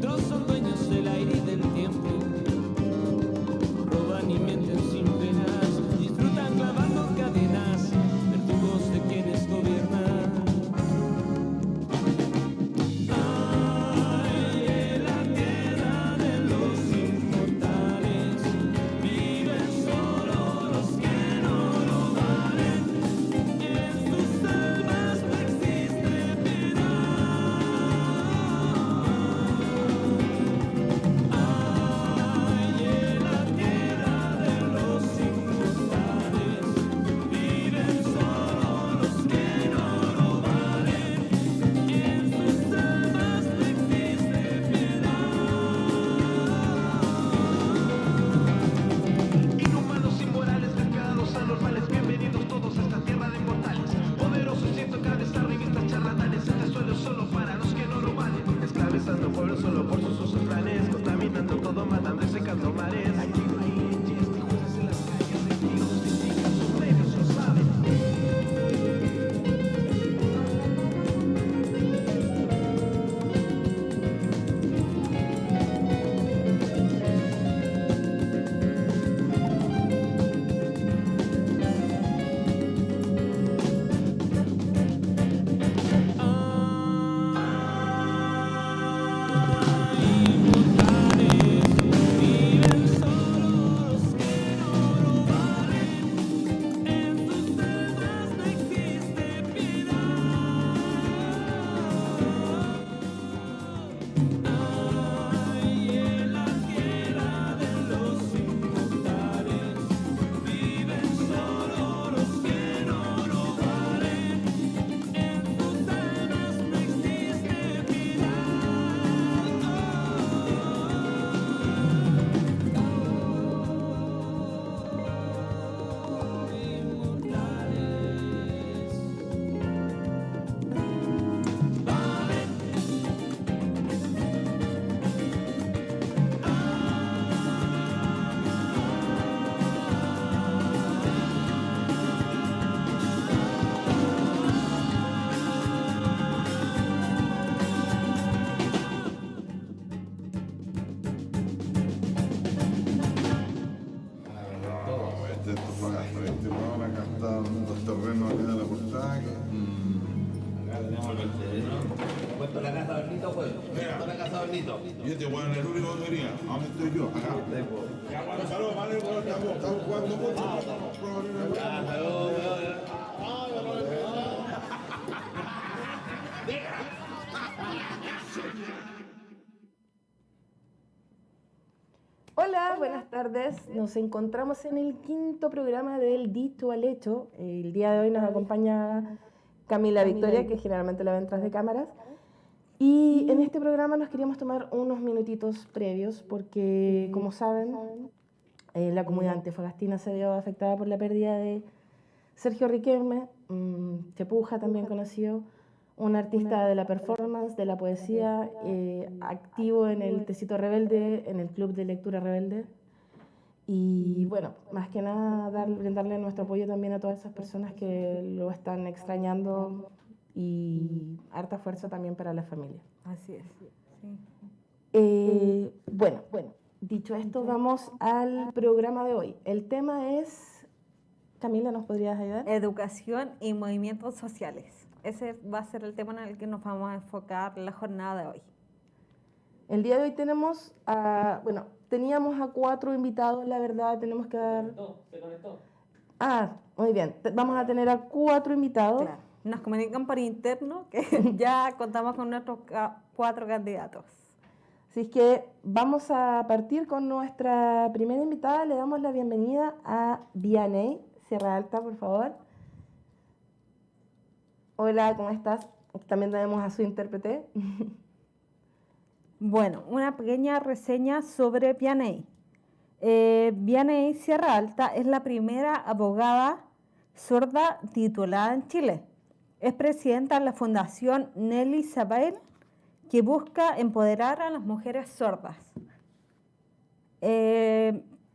Otros son dueños del aire y del tiempo. Roban y mienten sin penas. Disfrutan clavando cadenas. Verdugos de quienes gobiernan. Pueblo solo por sus usos planes, contaminando todo, matando y secando mares. Aquí no hay leyes ni jueces en las calles, enemigos critican sus medios, lo saben. Y este weón es el único que venía. ¿Dónde estoy yo? Acá. Bueno, saludos, vale, estamos jugando mucho. Hola, buenas tardes. Nos encontramos en el quinto programa del Dicho al Hecho. El día de hoy nos acompaña Camila Victoria, que generalmente la ven tras de cámaras. Y en este programa nos queríamos tomar unos minutitos previos porque, como saben, la comunidad antifagastina se vio afectada por la pérdida de Sergio Riquelme, Chepuja también conocido, un artista de la performance, de la poesía, activo en el Tecito Rebelde, en el Club de Lectura Rebelde. Y bueno, más que nada brindarle nuestro apoyo también a todas esas personas que lo están extrañando y harta fuerza también para la familia. Así es. Sí. Bueno, dicho esto, vamos al programa de hoy. El tema es, Camila, ¿nos podrías ayudar? Educación y movimientos sociales. Ese va a ser el tema en el que nos vamos a enfocar la jornada de hoy. El día de hoy tenemos teníamos a 4 invitados, la verdad, tenemos que dar... Se conectó. Ah, muy bien, vamos a tener a 4 invitados. Claro. Nos comunican por interno que ya contamos con nuestros 4 candidatos. Así es que vamos a partir con nuestra primera invitada. Le damos la bienvenida a Vianey Sierra Alta, por favor. Hola, ¿cómo estás? También tenemos a su intérprete. Bueno, una pequeña reseña sobre Vianey. Vianey Sierra Alta es la primera abogada sorda titulada en Chile. Es presidenta de la Fundación Nelly Savail, que busca empoderar a las mujeres sordas.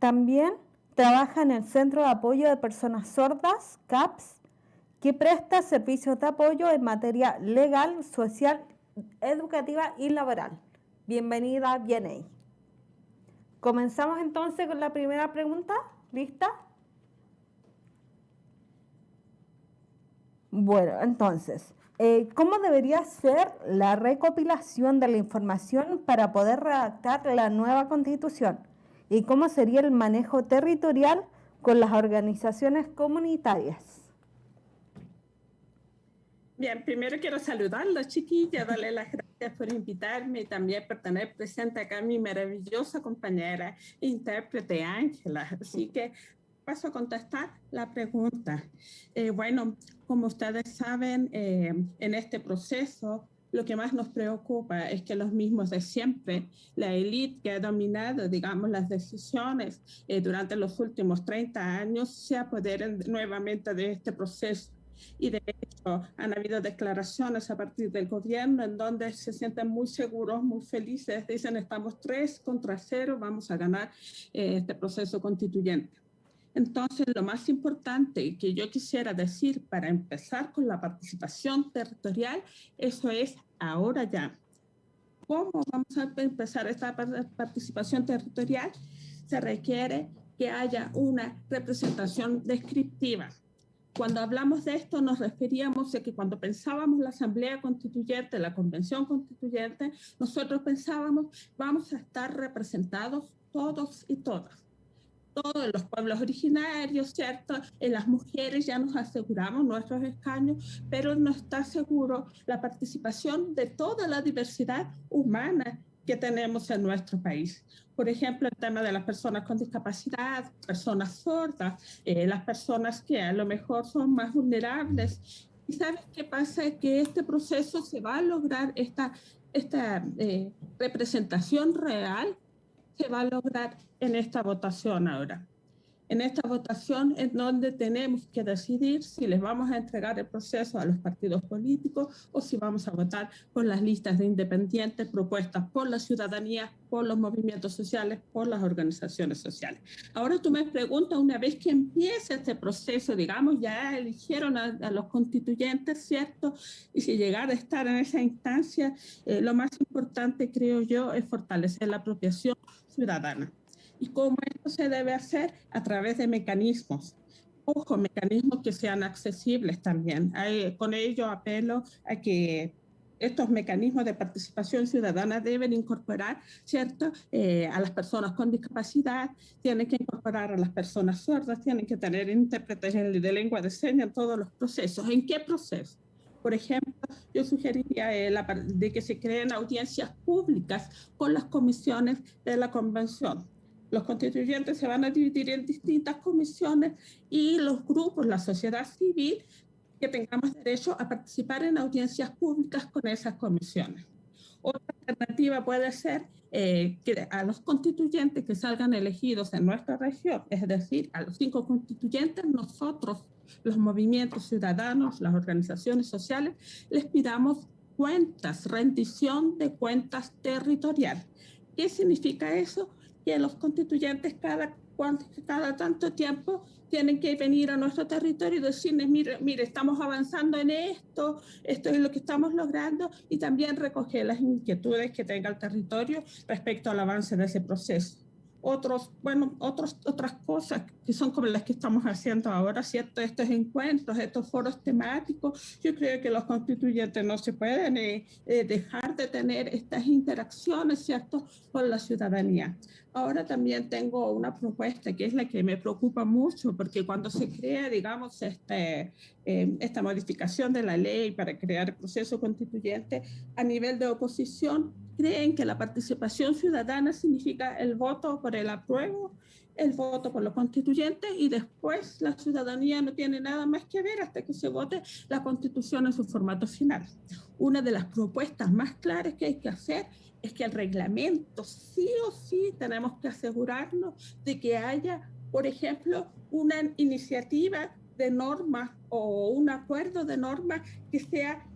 También trabaja en el Centro de Apoyo de Personas Sordas, CAPS, que presta servicios de apoyo en materia legal, social, educativa y laboral. Bienvenida a Vianey. Comenzamos entonces con la primera pregunta. ¿Lista? Bueno, entonces, ¿cómo debería ser la recopilación de la información para poder redactar la nueva Constitución? ¿Y cómo sería el manejo territorial con las organizaciones comunitarias? Bien, primero quiero saludarlos, chiquillas, darles las gracias por invitarme y también por tener presente acá a mi maravillosa compañera e intérprete Ángela. Así que paso a contestar la pregunta. Bueno, como ustedes saben, en este proceso lo que más nos preocupa es que los mismos de siempre, la élite que ha dominado, digamos, las decisiones durante los últimos 30 años, se apoderen nuevamente de este proceso. Y de hecho han habido declaraciones a partir del gobierno en donde se sienten muy seguros, muy felices, dicen estamos 3-0, vamos a ganar este proceso constituyente. Entonces, lo más importante que yo quisiera decir para empezar con la participación territorial, eso es ahora ya. ¿Cómo vamos a empezar esta participación territorial? Se requiere que haya una representación descriptiva. Cuando hablamos de esto nos referíamos a que cuando pensábamos la Asamblea Constituyente, la Convención Constituyente, nosotros pensábamos vamos a estar representados todos y todas. Todos los pueblos originarios, ¿cierto? En las mujeres ya nos aseguramos nuestros escaños, pero no está seguro la participación de toda la diversidad humana que tenemos en nuestro país. Por ejemplo, el tema de las personas con discapacidad, personas sordas, las personas que a lo mejor son más vulnerables. ¿Y sabes qué pasa? Que este proceso se va a lograr, esta representación real se va a lograr en esta votación ahora. En esta votación es donde tenemos que decidir si les vamos a entregar el proceso a los partidos políticos o si vamos a votar por las listas de independientes propuestas por la ciudadanía, por los movimientos sociales, por las organizaciones sociales. Ahora tú me preguntas, una vez que empiece este proceso, digamos, ya eligieron a los constituyentes, ¿cierto? Y si llegar a estar en esa instancia, lo más importante, creo yo, es fortalecer la apropiación ciudadana. ¿Y cómo esto se debe hacer? A través de mecanismos. Ojo, mecanismos que sean accesibles también. Con ello apelo a que estos mecanismos de participación ciudadana deben incorporar, ¿cierto? A las personas con discapacidad, tienen que incorporar a las personas sordas, tienen que tener intérpretes de lengua de señas en todos los procesos. ¿En qué proceso? Por ejemplo, yo sugeriría de que se creen audiencias públicas con las comisiones de la convención. Los constituyentes se van a dividir en distintas comisiones y los grupos, la sociedad civil, que tengamos derecho a participar en audiencias públicas con esas comisiones. Otra alternativa puede ser que a los constituyentes que salgan elegidos en nuestra región, es decir, a los 5 constituyentes, nosotros, los movimientos ciudadanos, las organizaciones sociales, les pidamos cuentas, rendición de cuentas territorial. ¿Qué significa eso? Que los constituyentes cada tanto tiempo tienen que venir a nuestro territorio y decirles, mire, estamos avanzando en esto es lo que estamos logrando, y también recoger las inquietudes que tenga el territorio respecto al avance de ese proceso. Otras cosas que son como las que estamos haciendo ahora, ¿cierto? Estos encuentros, estos foros temáticos, yo creo que los constituyentes no se pueden dejar de tener estas interacciones, ¿cierto?, con la ciudadanía. Ahora también tengo una propuesta que es la que me preocupa mucho, porque cuando se crea, digamos, esta modificación de la ley para crear el proceso constituyente a nivel de oposición, creen que la participación ciudadana significa el voto por el apruebo, el voto por los constituyentes, y después la ciudadanía no tiene nada más que ver hasta que se vote la Constitución en su formato final. Una de las propuestas más claras que hay que hacer es que el reglamento, sí o sí, tenemos que asegurarnos de que haya, por ejemplo, una iniciativa de normas o un acuerdo de normas que sea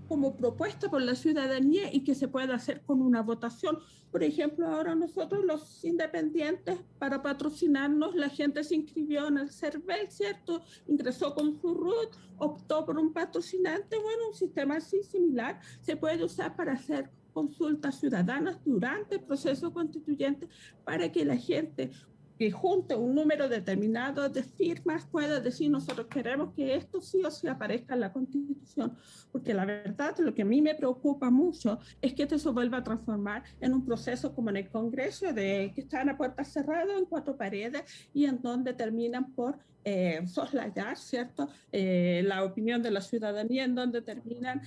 como propuesta por la ciudadanía y que se pueda hacer con una votación. Por ejemplo, ahora nosotros los independientes, para patrocinarnos, la gente se inscribió en el CERVEL, ¿cierto? Ingresó con su RUT, optó por un patrocinante. Bueno, un sistema así similar se puede usar para hacer consultas ciudadanas durante el proceso constituyente para que la gente que junte un número determinado de firmas pueda decir nosotros queremos que esto sí o sí aparezca en la Constitución, porque la verdad lo que a mí me preocupa mucho es que esto se vuelva a transformar en un proceso como en el Congreso, de que están a puertas cerradas en 4 paredes y en donde terminan por soslayar, ¿cierto? La opinión de la ciudadanía, en donde terminan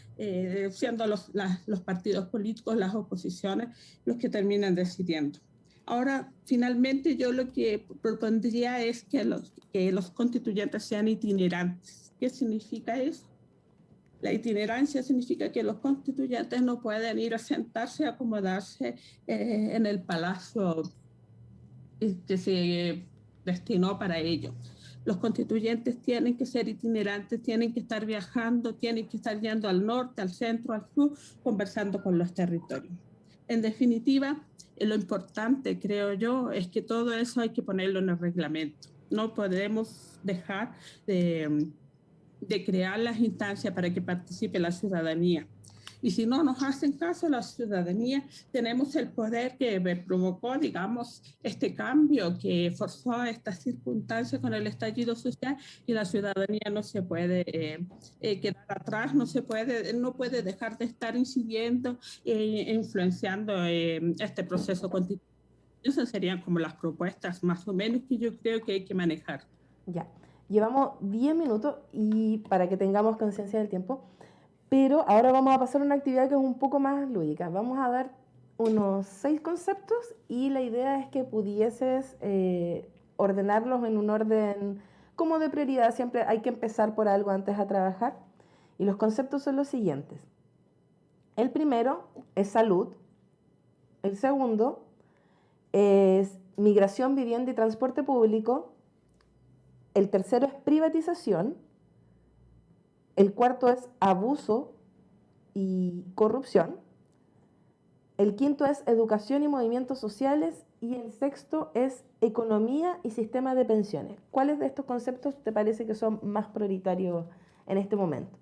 siendo los partidos políticos, las oposiciones, los que terminan decidiendo. Ahora, finalmente, yo lo que propondría es que los constituyentes sean itinerantes. ¿Qué significa eso? La itinerancia significa que los constituyentes no pueden ir a sentarse, a acomodarse en el palacio que se destinó para ello. Los constituyentes tienen que ser itinerantes, tienen que estar viajando, tienen que estar yendo al norte, al centro, al sur, conversando con los territorios. En definitiva, lo importante, creo yo, es que todo eso hay que ponerlo en el reglamento. No podemos dejar de crear las instancias para que participe la ciudadanía. Y si no nos hacen caso la ciudadanía, tenemos el poder que provocó, digamos, este cambio que forzó estas circunstancias con el estallido social, y la ciudadanía no se puede quedar atrás, no puede dejar de estar incidiendo e influenciando este proceso constitucional. Esas serían como las propuestas más o menos que yo creo que hay que manejar. Ya, llevamos 10 minutos y para que tengamos conciencia del tiempo. Pero ahora vamos a pasar a una actividad que es un poco más lúdica. Vamos a dar unos 6 conceptos y la idea es que pudieses ordenarlos en un orden como de prioridad. Siempre hay que empezar por algo antes a trabajar. Y los conceptos son los siguientes. El primero es salud. El segundo es migración, vivienda y transporte público. El tercero es privatización. El cuarto es abuso y corrupción. El quinto es educación y movimientos sociales. Y el sexto es economía y sistema de pensiones. ¿Cuáles de estos conceptos te parece que son más prioritarios en este momento?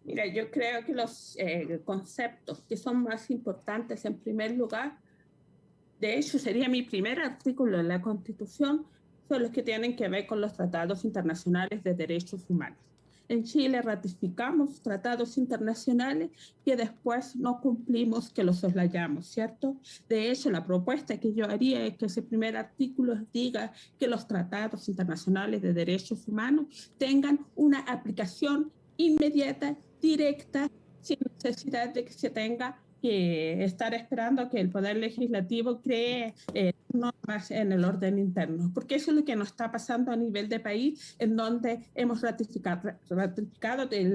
Mira, yo creo que los conceptos que son más importantes, en primer lugar, de hecho sería mi primer artículo en la Constitución, son los que tienen que ver con los tratados internacionales de derechos humanos. En Chile ratificamos tratados internacionales que después no cumplimos, que los soslayamos, ¿cierto? De hecho, la propuesta que yo haría es que ese primer artículo diga que los tratados internacionales de derechos humanos tengan una aplicación inmediata, directa, sin necesidad de que se tenga que estar esperando a que el Poder Legislativo cree normas en el orden interno, porque eso es lo que nos está pasando a nivel de país, en donde hemos ratificado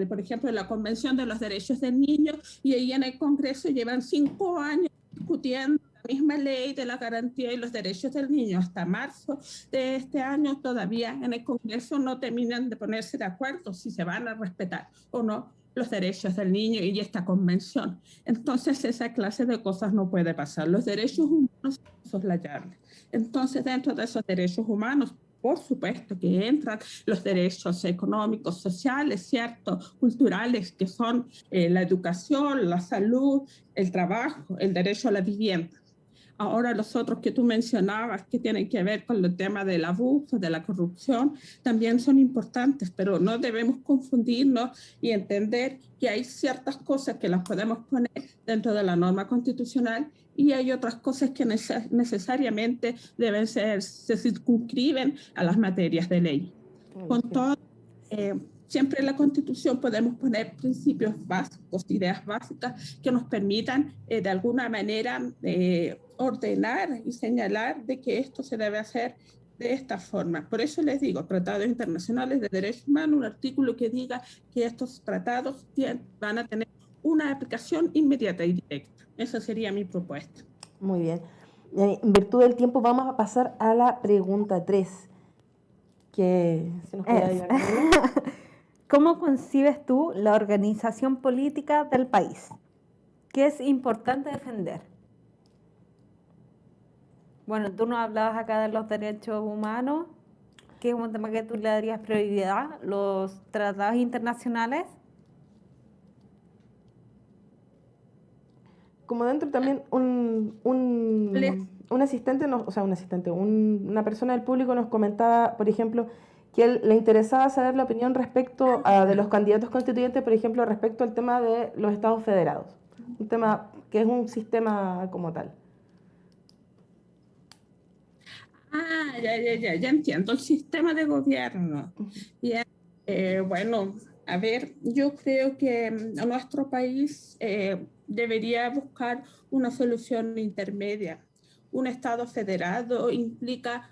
por ejemplo, la Convención de los Derechos del Niño, y ahí en el Congreso llevan 5 años discutiendo la misma ley de la garantía y los derechos del niño. Hasta marzo de este año todavía en el Congreso no terminan de ponerse de acuerdo si se van a respetar o no los derechos del niño y esta convención. Entonces, esa clase de cosas no puede pasar. Los derechos humanos son soslayables. Entonces, dentro de esos derechos humanos, por supuesto que entran los derechos económicos, sociales, ¿cierto? Culturales, que son la educación, la salud, el trabajo, el derecho a la vivienda. Ahora los otros que tú mencionabas, que tienen que ver con el tema del abuso, de la corrupción, también son importantes, pero no debemos confundirnos y entender que hay ciertas cosas que las podemos poner dentro de la norma constitucional y hay otras cosas que necesariamente se circunscriben a las materias de ley. Con todo, siempre en la Constitución podemos poner principios básicos, ideas básicas que nos permitan de alguna manera ordenar y señalar de que esto se debe hacer de esta forma. Por eso les digo, tratados internacionales de derechos humanos, un artículo que diga que estos tratados van a tener una aplicación inmediata y directa. Esa sería mi propuesta. Muy bien. En virtud del tiempo vamos a pasar a la pregunta 3. Que se nos puede ayudar. ¿cómo concibes tú la organización política del país? ¿Qué es importante defender? Bueno, tú nos hablabas acá de los derechos humanos, que es un tema que tú le darías prioridad, los tratados internacionales. Como dentro también un asistente, una persona del público nos comentaba, por ejemplo, que él le interesaba saber la opinión respecto de los candidatos constituyentes, por ejemplo, respecto al tema de los estados federados, un tema que es un sistema como tal. Ya entiendo el sistema de gobierno. Bien, bueno, a ver, yo creo que nuestro país debería buscar una solución intermedia. Un Estado federado implica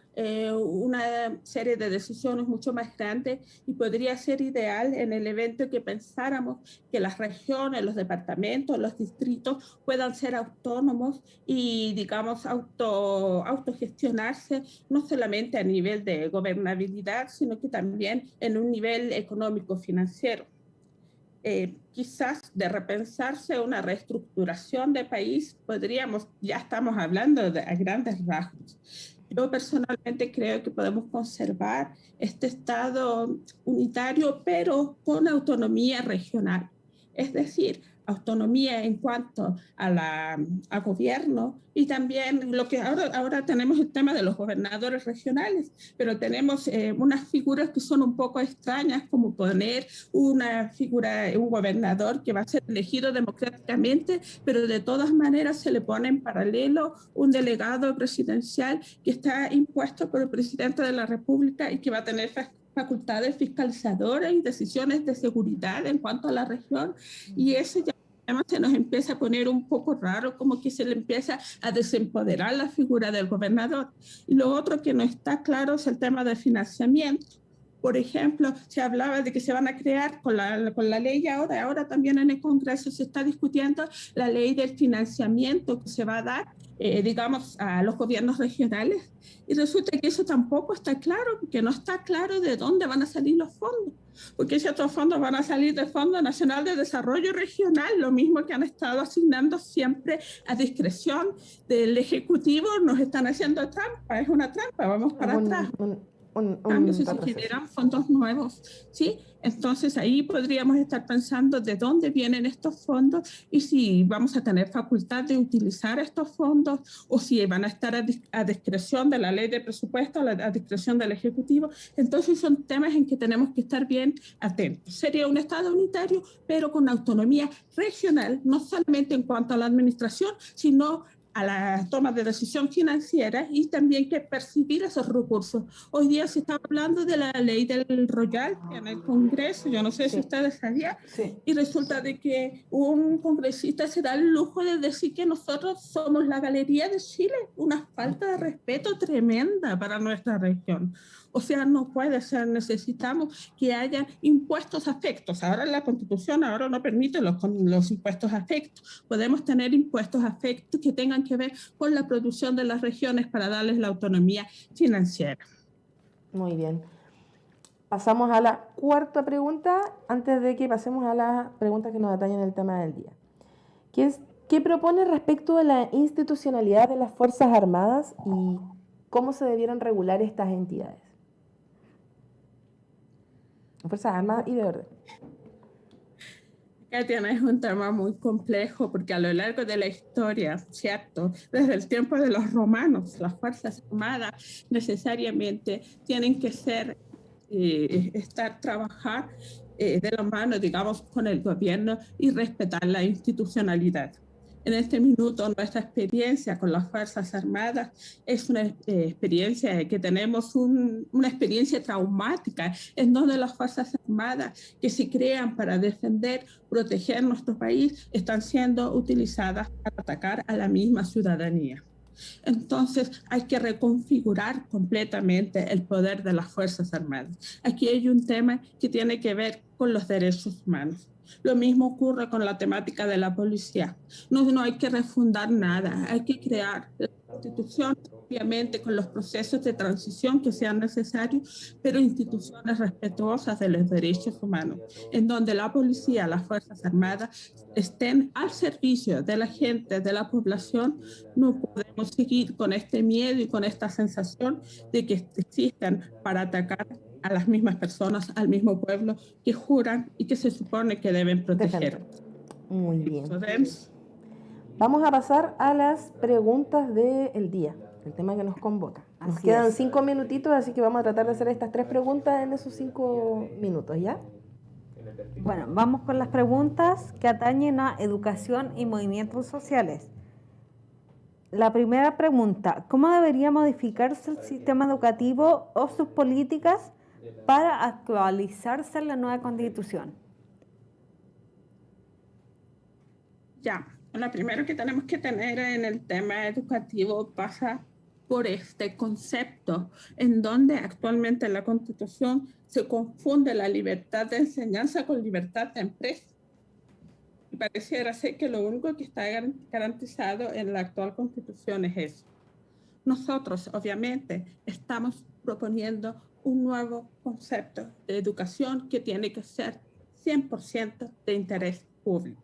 una serie de decisiones mucho más grandes y podría ser ideal en el evento que pensáramos que las regiones, los departamentos, los distritos puedan ser autónomos y, digamos, autogestionarse, no solamente a nivel de gobernabilidad, sino que también en un nivel económico-financiero. Quizás de repensarse una reestructuración de país, ya estamos hablando a grandes rasgos. Yo personalmente creo que podemos conservar este Estado unitario, pero con autonomía regional. Es decir, autonomía en cuanto a gobierno y también lo que ahora tenemos el tema de los gobernadores regionales, pero tenemos unas figuras que son un poco extrañas, como poner un gobernador que va a ser elegido democráticamente, pero de todas maneras se le pone en paralelo un delegado presidencial que está impuesto por el presidente de la República y que va a tener facultades fiscalizadoras y decisiones de seguridad en cuanto a la región, y eso ya se nos empieza a poner un poco raro, como que se le empieza a desempoderar la figura del gobernador. Y lo otro que no está claro es el tema del financiamiento. Por ejemplo, se hablaba de que se van a crear con la ley ahora también en el Congreso se está discutiendo la ley del financiamiento que se va a dar, digamos, a los gobiernos regionales. Y resulta que eso tampoco está claro, porque no está claro de dónde van a salir los fondos. Porque esos otros fondos van a salir del Fondo Nacional de Desarrollo Regional, lo mismo que han estado asignando siempre a discreción del Ejecutivo. Nos están haciendo trampa, es una trampa, vamos para atrás. Cambios si se generan fondos nuevos, ¿sí? Entonces ahí podríamos estar pensando de dónde vienen estos fondos y si vamos a tener facultad de utilizar estos fondos o si van a estar a discreción de la ley de presupuesto, a discreción del Ejecutivo. Entonces son temas en que tenemos que estar bien atentos. Sería un Estado unitario, pero con autonomía regional, no solamente en cuanto a la administración, sino a la toma de decisión financiera y también que percibir esos recursos. Hoy día se está hablando de la ley del royalty en el Congreso, yo no sé si ustedes sabían, y resulta de que un congresista se da el lujo de decir que nosotros somos la Galería de Chile, una falta de respeto tremenda para nuestra región. O sea, no puede ser, necesitamos que haya impuestos afectos. Ahora la Constitución ahora no permite los impuestos afectos. Podemos tener impuestos afectos que tengan que ver con la producción de las regiones para darles la autonomía financiera. Muy bien. Pasamos a la cuarta pregunta, antes de que pasemos a las preguntas que nos atañen el tema del día. ¿Qué propone respecto a la institucionalidad de las Fuerzas Armadas y cómo se debieran regular estas entidades? Fuerzas Armadas y de orden. Katia, es un tema muy complejo porque a lo largo de la historia, ¿cierto? Desde el tiempo de los romanos, las Fuerzas Armadas necesariamente tienen que trabajar de la mano, digamos, con el gobierno y respetar la institucionalidad. En este minuto, nuestra experiencia con las Fuerzas Armadas es una experiencia que tenemos, una experiencia traumática, en donde las Fuerzas Armadas que se crean para defender, proteger nuestro país, están siendo utilizadas para atacar a la misma ciudadanía. Entonces, hay que reconfigurar completamente el poder de las Fuerzas Armadas. Aquí hay un tema que tiene que ver con los derechos humanos. Lo mismo ocurre con la temática de la policía. No hay que refundar nada, hay que crear la constitución, obviamente con los procesos de transición que sean necesarios, pero instituciones respetuosas de los derechos humanos, en donde la policía, las Fuerzas Armadas estén al servicio de la gente, de la población. No podemos seguir con este miedo y con esta sensación de que existen para atacar a las mismas personas, al mismo pueblo que juran y que se supone que deben proteger. Muy bien. Entonces, Vamos a pasar a las preguntas del día, el tema que nos convoca. Nos Así quedan es. 5 minutitos, así que vamos a tratar de hacer estas 3 preguntas en esos 5 minutos, ¿ya? Bueno, vamos con las preguntas que atañen a educación y movimientos sociales. La primera pregunta, ¿cómo debería modificarse el sistema educativo o sus políticas para actualizarse en la nueva Constitución? ya, lo primero que tenemos que tener en el tema educativo pasa por este concepto, en donde actualmente en la Constitución se confunde la libertad de enseñanza con libertad de empresa. Y pareciera ser que lo único que está garantizado en la actual Constitución es eso. Nosotros, obviamente, estamos proponiendo un nuevo concepto de educación que tiene que ser 100% de interés público.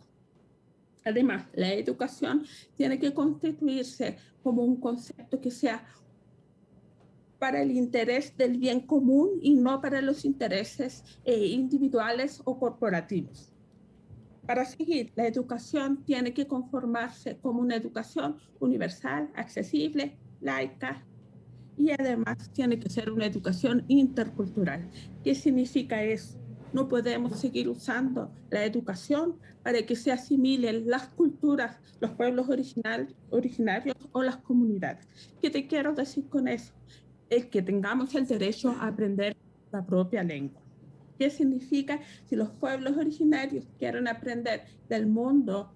Además, la educación tiene que constituirse como un concepto que sea para el interés del bien común y no para los intereses individuales o corporativos. Para seguir, la educación tiene que conformarse como una educación universal, accesible, laica, y además tiene que ser una educación intercultural. ¿Qué significa eso? No podemos seguir usando la educación para que se asimilen las culturas, los pueblos originarios o las comunidades. ¿Qué te quiero decir con eso? Es que tengamos el derecho a aprender la propia lengua. ¿Qué significa? Si los pueblos originarios quieren aprender del mundo,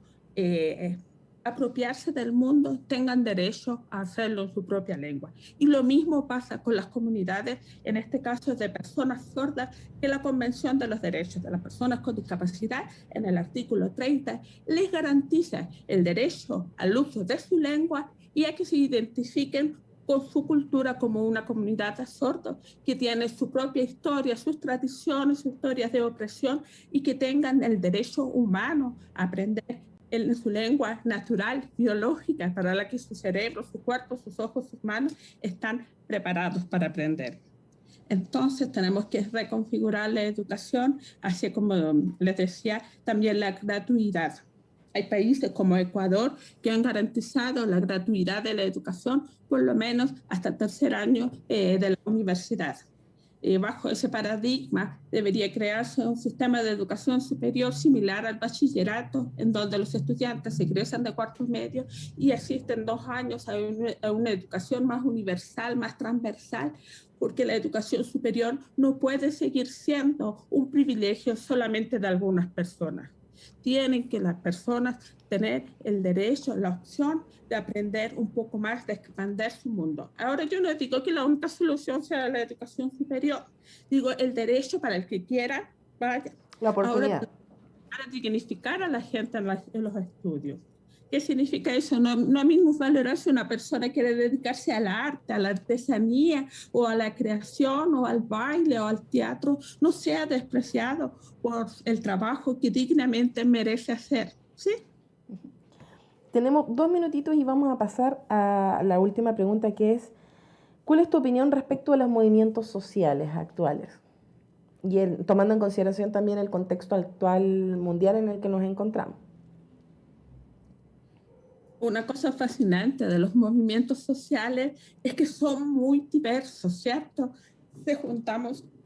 apropiarse del mundo, tengan derecho a hacerlo en su propia lengua. Y lo mismo pasa con las comunidades, en este caso de personas sordas, que la Convención de los Derechos de las Personas con Discapacidad, en el artículo 30, les garantiza el derecho al uso de su lengua y a que se identifiquen con su cultura como una comunidad de sordos que tiene su propia historia, sus tradiciones, sus historias de opresión y que tengan el derecho humano a aprender en su lengua natural, biológica, para la que su cerebro, su cuerpo, sus ojos, sus manos están preparados para aprender. Entonces tenemos que reconfigurar la educación, así como les decía, también la gratuidad. Hay países como Ecuador que han garantizado la gratuidad de la educación por lo menos hasta el tercer año de la universidad. Bajo ese paradigma debería crearse un sistema de educación superior similar al bachillerato, en donde los estudiantes se egresan de cuarto medio y asisten 2 años a una educación más universal, más transversal, porque la educación superior no puede seguir siendo un privilegio solamente de algunas personas. Tienen que las personas tener el derecho, la opción de aprender un poco más, de expandir su mundo. Ahora yo no digo que la única solución sea la educación superior, digo el derecho para el que quiera, vaya. La oportunidad. Ahora, para dignificar a la gente en los estudios. ¿Qué significa eso? No mismo valorar si una persona quiere dedicarse al arte, a la artesanía, o a la creación, o al baile, o al teatro, no sea despreciado por el trabajo que dignamente merece hacer, ¿sí? Tenemos 2 minutitos y vamos a pasar a la última pregunta, que es, ¿cuál es tu opinión respecto a los movimientos sociales actuales? Y tomando en consideración también el contexto actual mundial en el que nos encontramos. Una cosa fascinante de los movimientos sociales es que son muy diversos, ¿cierto?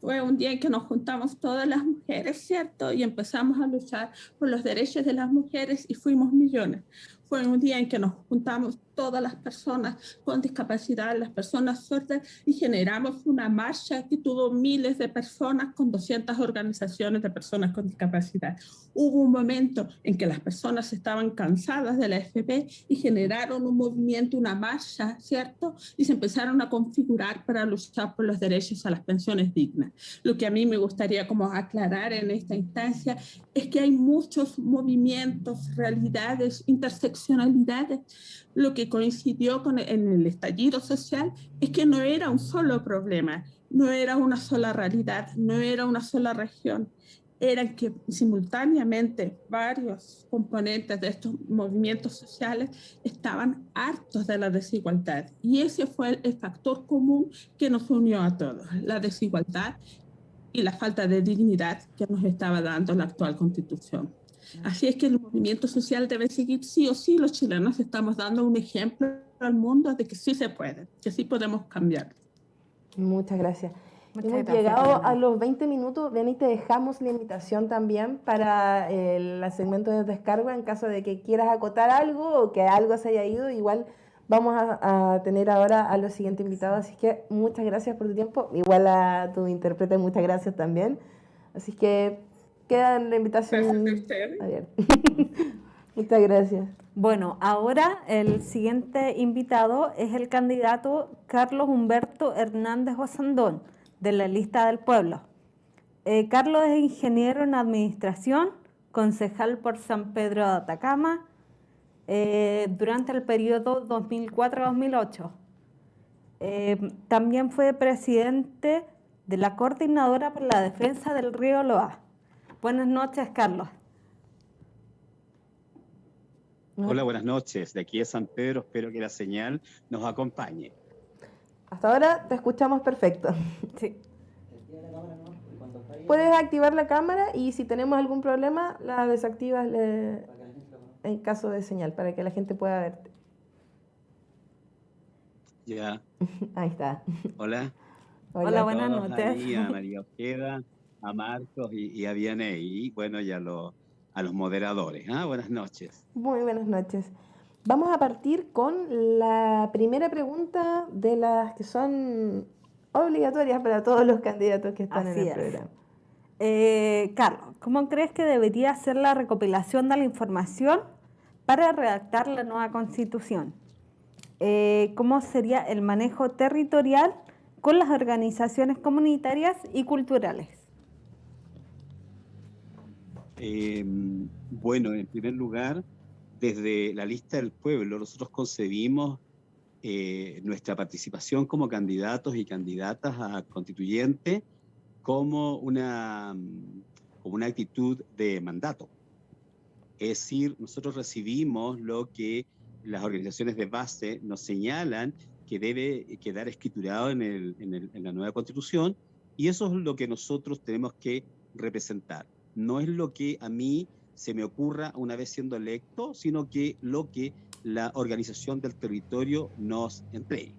Fue un día en que nos juntamos todas las mujeres, ¿cierto? Y empezamos a luchar por los derechos de las mujeres y fuimos millones. Fue un día en que nos juntamos todas las personas con discapacidad, las personas sordas, y generamos una marcha que tuvo miles de personas con 200 organizaciones de personas con discapacidad. Hubo un momento en que las personas estaban cansadas de la FP y generaron un movimiento, una marcha, ¿cierto? Y se empezaron a configurar para luchar por los derechos a las pensiones dignas. Lo que a mí me gustaría como aclarar en esta instancia es que hay muchos movimientos, realidades, interseccionalidades. Lo que que coincidió en el estallido social es que no era un solo problema, no era una sola realidad, no era una sola región. Era que simultáneamente varios componentes de estos movimientos sociales estaban hartos de la desigualdad. Y ese fue el factor común que nos unió a todos, la desigualdad y la falta de dignidad que nos estaba dando la actual Constitución. Así es que el movimiento social debe seguir sí o sí. Los chilenos estamos dando un ejemplo al mundo de que sí se puede, que sí podemos cambiar. Muchas gracias. Muchas Hemos gracias, llegado Carolina. a los 20 minutos. Ven, y te dejamos la invitación también para el segmento de descarga en caso de que quieras acotar algo o que algo se haya ido. Igual vamos a tener ahora a los siguientes invitados. Así que muchas gracias por tu tiempo. Igual a tu intérprete, muchas gracias también. Así que queda la invitación Gracias a ustedes. abierta. Muchas gracias. Bueno, ahora el siguiente invitado es el candidato Carlos Humberto Hernández Osandón, de la Lista del Pueblo. Carlos es ingeniero en administración, concejal por San Pedro de Atacama, durante el periodo 2004-2008. También fue presidente de la Coordinadora por la Defensa del Río Loa. Buenas noches, Carlos. Hola, buenas noches. De aquí de San Pedro, espero que la señal nos acompañe. Hasta ahora te escuchamos perfecto. Sí. Puedes activar la cámara y si tenemos algún problema, la desactivas en caso de señal, para que la gente pueda verte. Ya. Ahí está. Hola. Hola, a buenas todos noches. ahí, a María Ojeda, a Marcos y a Vianey. Y bueno, y a los moderadores. Buenas noches. Muy buenas noches. Vamos a partir con la primera pregunta de las que son obligatorias para todos los candidatos que están Así en el es. programa. Carlos, ¿cómo crees que debería ser la recopilación de la información para redactar la nueva Constitución? ¿Cómo sería el manejo territorial con las organizaciones comunitarias y culturales? Bueno, en primer lugar, desde la Lista del Pueblo, nosotros concebimos nuestra participación como candidatos y candidatas a constituyente como una actitud de mandato. Es decir, nosotros recibimos lo que las organizaciones de base nos señalan que debe quedar escriturado en la nueva Constitución, y eso es lo que nosotros tenemos que representar. No es lo que a mí se me ocurra una vez siendo electo, sino que lo que la organización del territorio nos entregue.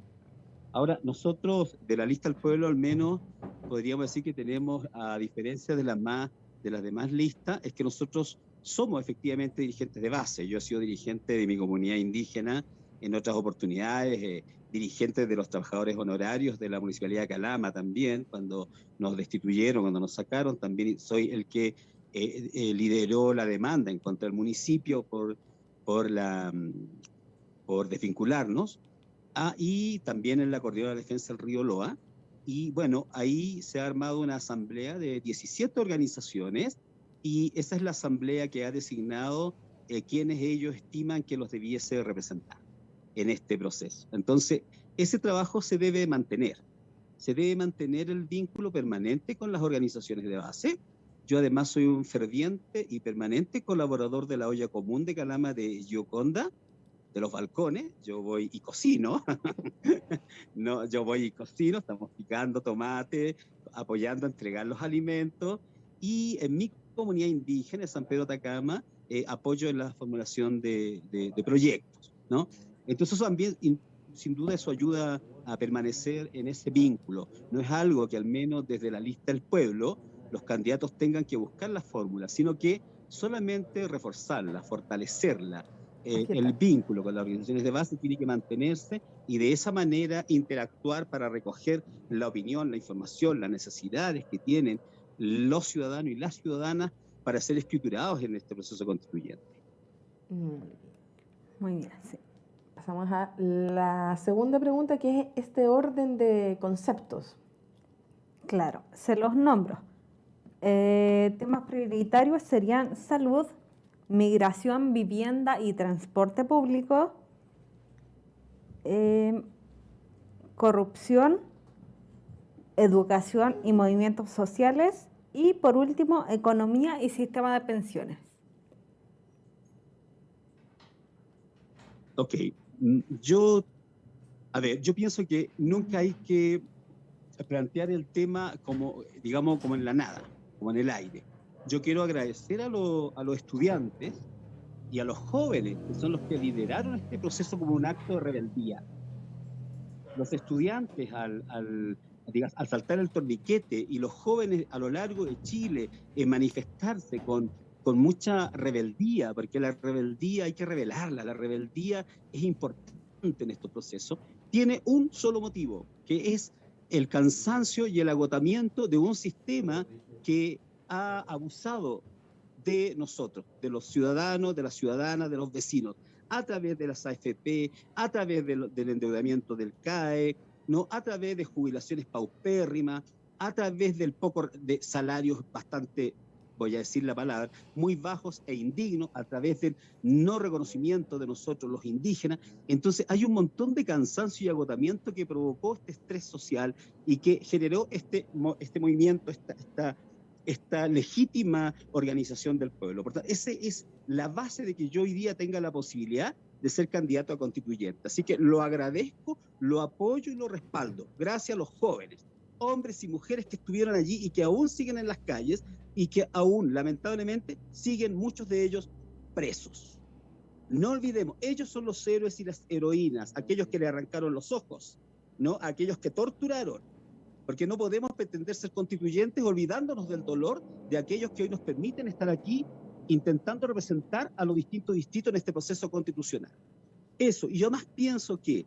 Ahora, nosotros de la Lista del Pueblo al menos podríamos decir que tenemos, a diferencia de las demás listas, es que nosotros somos efectivamente dirigentes de base. Yo he sido dirigente de mi comunidad indígena en otras oportunidades, dirigente de los trabajadores honorarios de la Municipalidad de Calama también, cuando nos destituyeron, cuando nos sacaron, también soy el que lideró la demanda en contra del municipio por desvincularnos, y también en la Coordinadora de Defensa del Río Loa. Y bueno, ahí se ha armado una asamblea de 17 organizaciones, y esa es la asamblea que ha designado quienes ellos estiman que los debiese representar en este proceso. Entonces, ese trabajo se debe mantener el vínculo permanente con las organizaciones de base. Yo además soy un ferviente y permanente colaborador de la olla común de Calama de Gioconda, de los balcones. Yo voy y cocino. No, yo voy y cocino, estamos picando tomate, apoyando a entregar los alimentos, y en mi comunidad indígena de San Pedro de Atacama apoyo en la formulación de proyectos, ¿no? Entonces también, sin duda, eso ayuda a permanecer en ese vínculo. No es algo que al menos desde la Lista del Pueblo los candidatos tengan que buscar la fórmula, sino que solamente reforzarla, fortalecerla. El vínculo con las organizaciones de base tiene que mantenerse, y de esa manera interactuar para recoger la opinión, la información, las necesidades que tienen los ciudadanos y las ciudadanas para ser escriturados en este proceso constituyente. Muy bien, sí. Pasamos a la segunda pregunta, que es este orden de conceptos. Claro, se los nombro. Temas prioritarios serían salud, migración, vivienda y transporte público, corrupción, educación y movimientos sociales, y por último, economía y sistema de pensiones. Ok, yo pienso que nunca hay que plantear el tema como, digamos, como en la nada, como en el aire. Yo quiero agradecer a los estudiantes y a los jóvenes, que son los que lideraron este proceso como un acto de rebeldía. Los estudiantes al saltar el torniquete, y los jóvenes a lo largo de Chile en manifestarse con mucha rebeldía, porque la rebeldía hay que revelarla, la rebeldía es importante en estos procesos, tiene un solo motivo, que es el cansancio y el agotamiento de un sistema que ha abusado de nosotros, de los ciudadanos, de las ciudadanas, de los vecinos, a través de las AFP, a través del endeudamiento del CAE, ¿no? A través de jubilaciones paupérrimas, a través del poco de salarios bastante, voy a decir la palabra, muy bajos e indignos, a través del no reconocimiento de nosotros los indígenas. Entonces hay un montón de cansancio y agotamiento que provocó este estrés social y que generó este movimiento, esta legítima organización del pueblo. Por tanto, esa es la base de que yo hoy día tenga la posibilidad de ser candidato a constituyente. Así que lo agradezco, lo apoyo y lo respaldo. Gracias a los jóvenes, hombres y mujeres que estuvieron allí y que aún siguen en las calles y que aún, lamentablemente, siguen muchos de ellos presos. No olvidemos, ellos son los héroes y las heroínas, aquellos que le arrancaron los ojos, ¿no? Aquellos que torturaron. Porque no podemos pretender ser constituyentes olvidándonos del dolor de aquellos que hoy nos permiten estar aquí intentando representar a los distintos distritos en este proceso constitucional. Eso, y yo más pienso que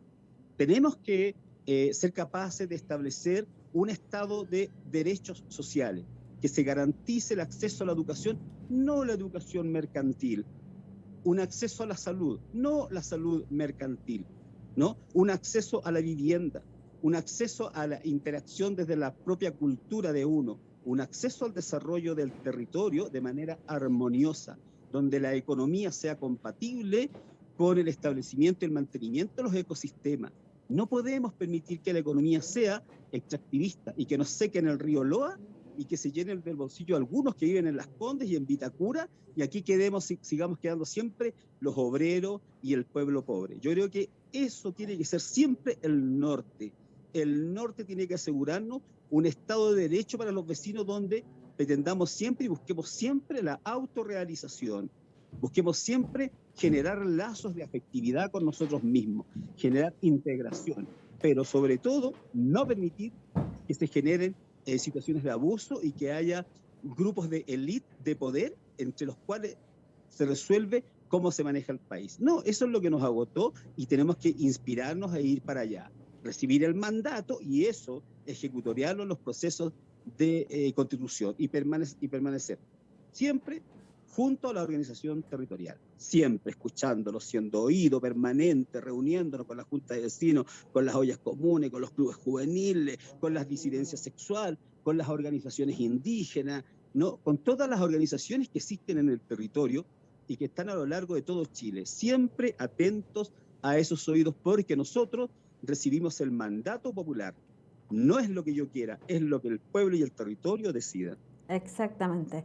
tenemos que ser capaces de establecer un estado de derechos sociales, que se garantice el acceso a la educación, no la educación mercantil, un acceso a la salud, no la salud mercantil, ¿no? Un acceso a la vivienda, un acceso a la interacción desde la propia cultura de uno, un acceso al desarrollo del territorio de manera armoniosa, donde la economía sea compatible con el establecimiento y el mantenimiento de los ecosistemas. No podemos permitir que la economía sea extractivista y que nos seque en el río Loa y que se llenen del bolsillo algunos que viven en Las Condes y en Vitacura, y aquí sigamos quedando siempre los obreros y el pueblo pobre. Yo creo que eso tiene que ser siempre el norte. El norte tiene que asegurarnos un Estado de Derecho para los vecinos donde pretendamos siempre y busquemos siempre la autorrealización. Busquemos siempre generar lazos de afectividad con nosotros mismos, generar integración, pero sobre todo no permitir que se generen situaciones de abuso y que haya grupos de élite de poder entre los cuales se resuelve cómo se maneja el país. No, eso es lo que nos agotó y tenemos que inspirarnos a ir para allá, recibir el mandato y eso ejecutoriarlo en los procesos de constitución y permanecer siempre junto a la organización territorial, siempre escuchándolos, siendo oído permanente, reuniéndonos con la Junta de Vecinos, con las ollas comunes, con los clubes juveniles, con las disidencias sexuales, con las organizaciones indígenas, ¿no? Con todas las organizaciones que existen en el territorio y que están a lo largo de todo Chile, siempre atentos a esos oídos, porque nosotros recibimos el mandato popular. No es lo que yo quiera, es lo que el pueblo y el territorio decidan. Exactamente.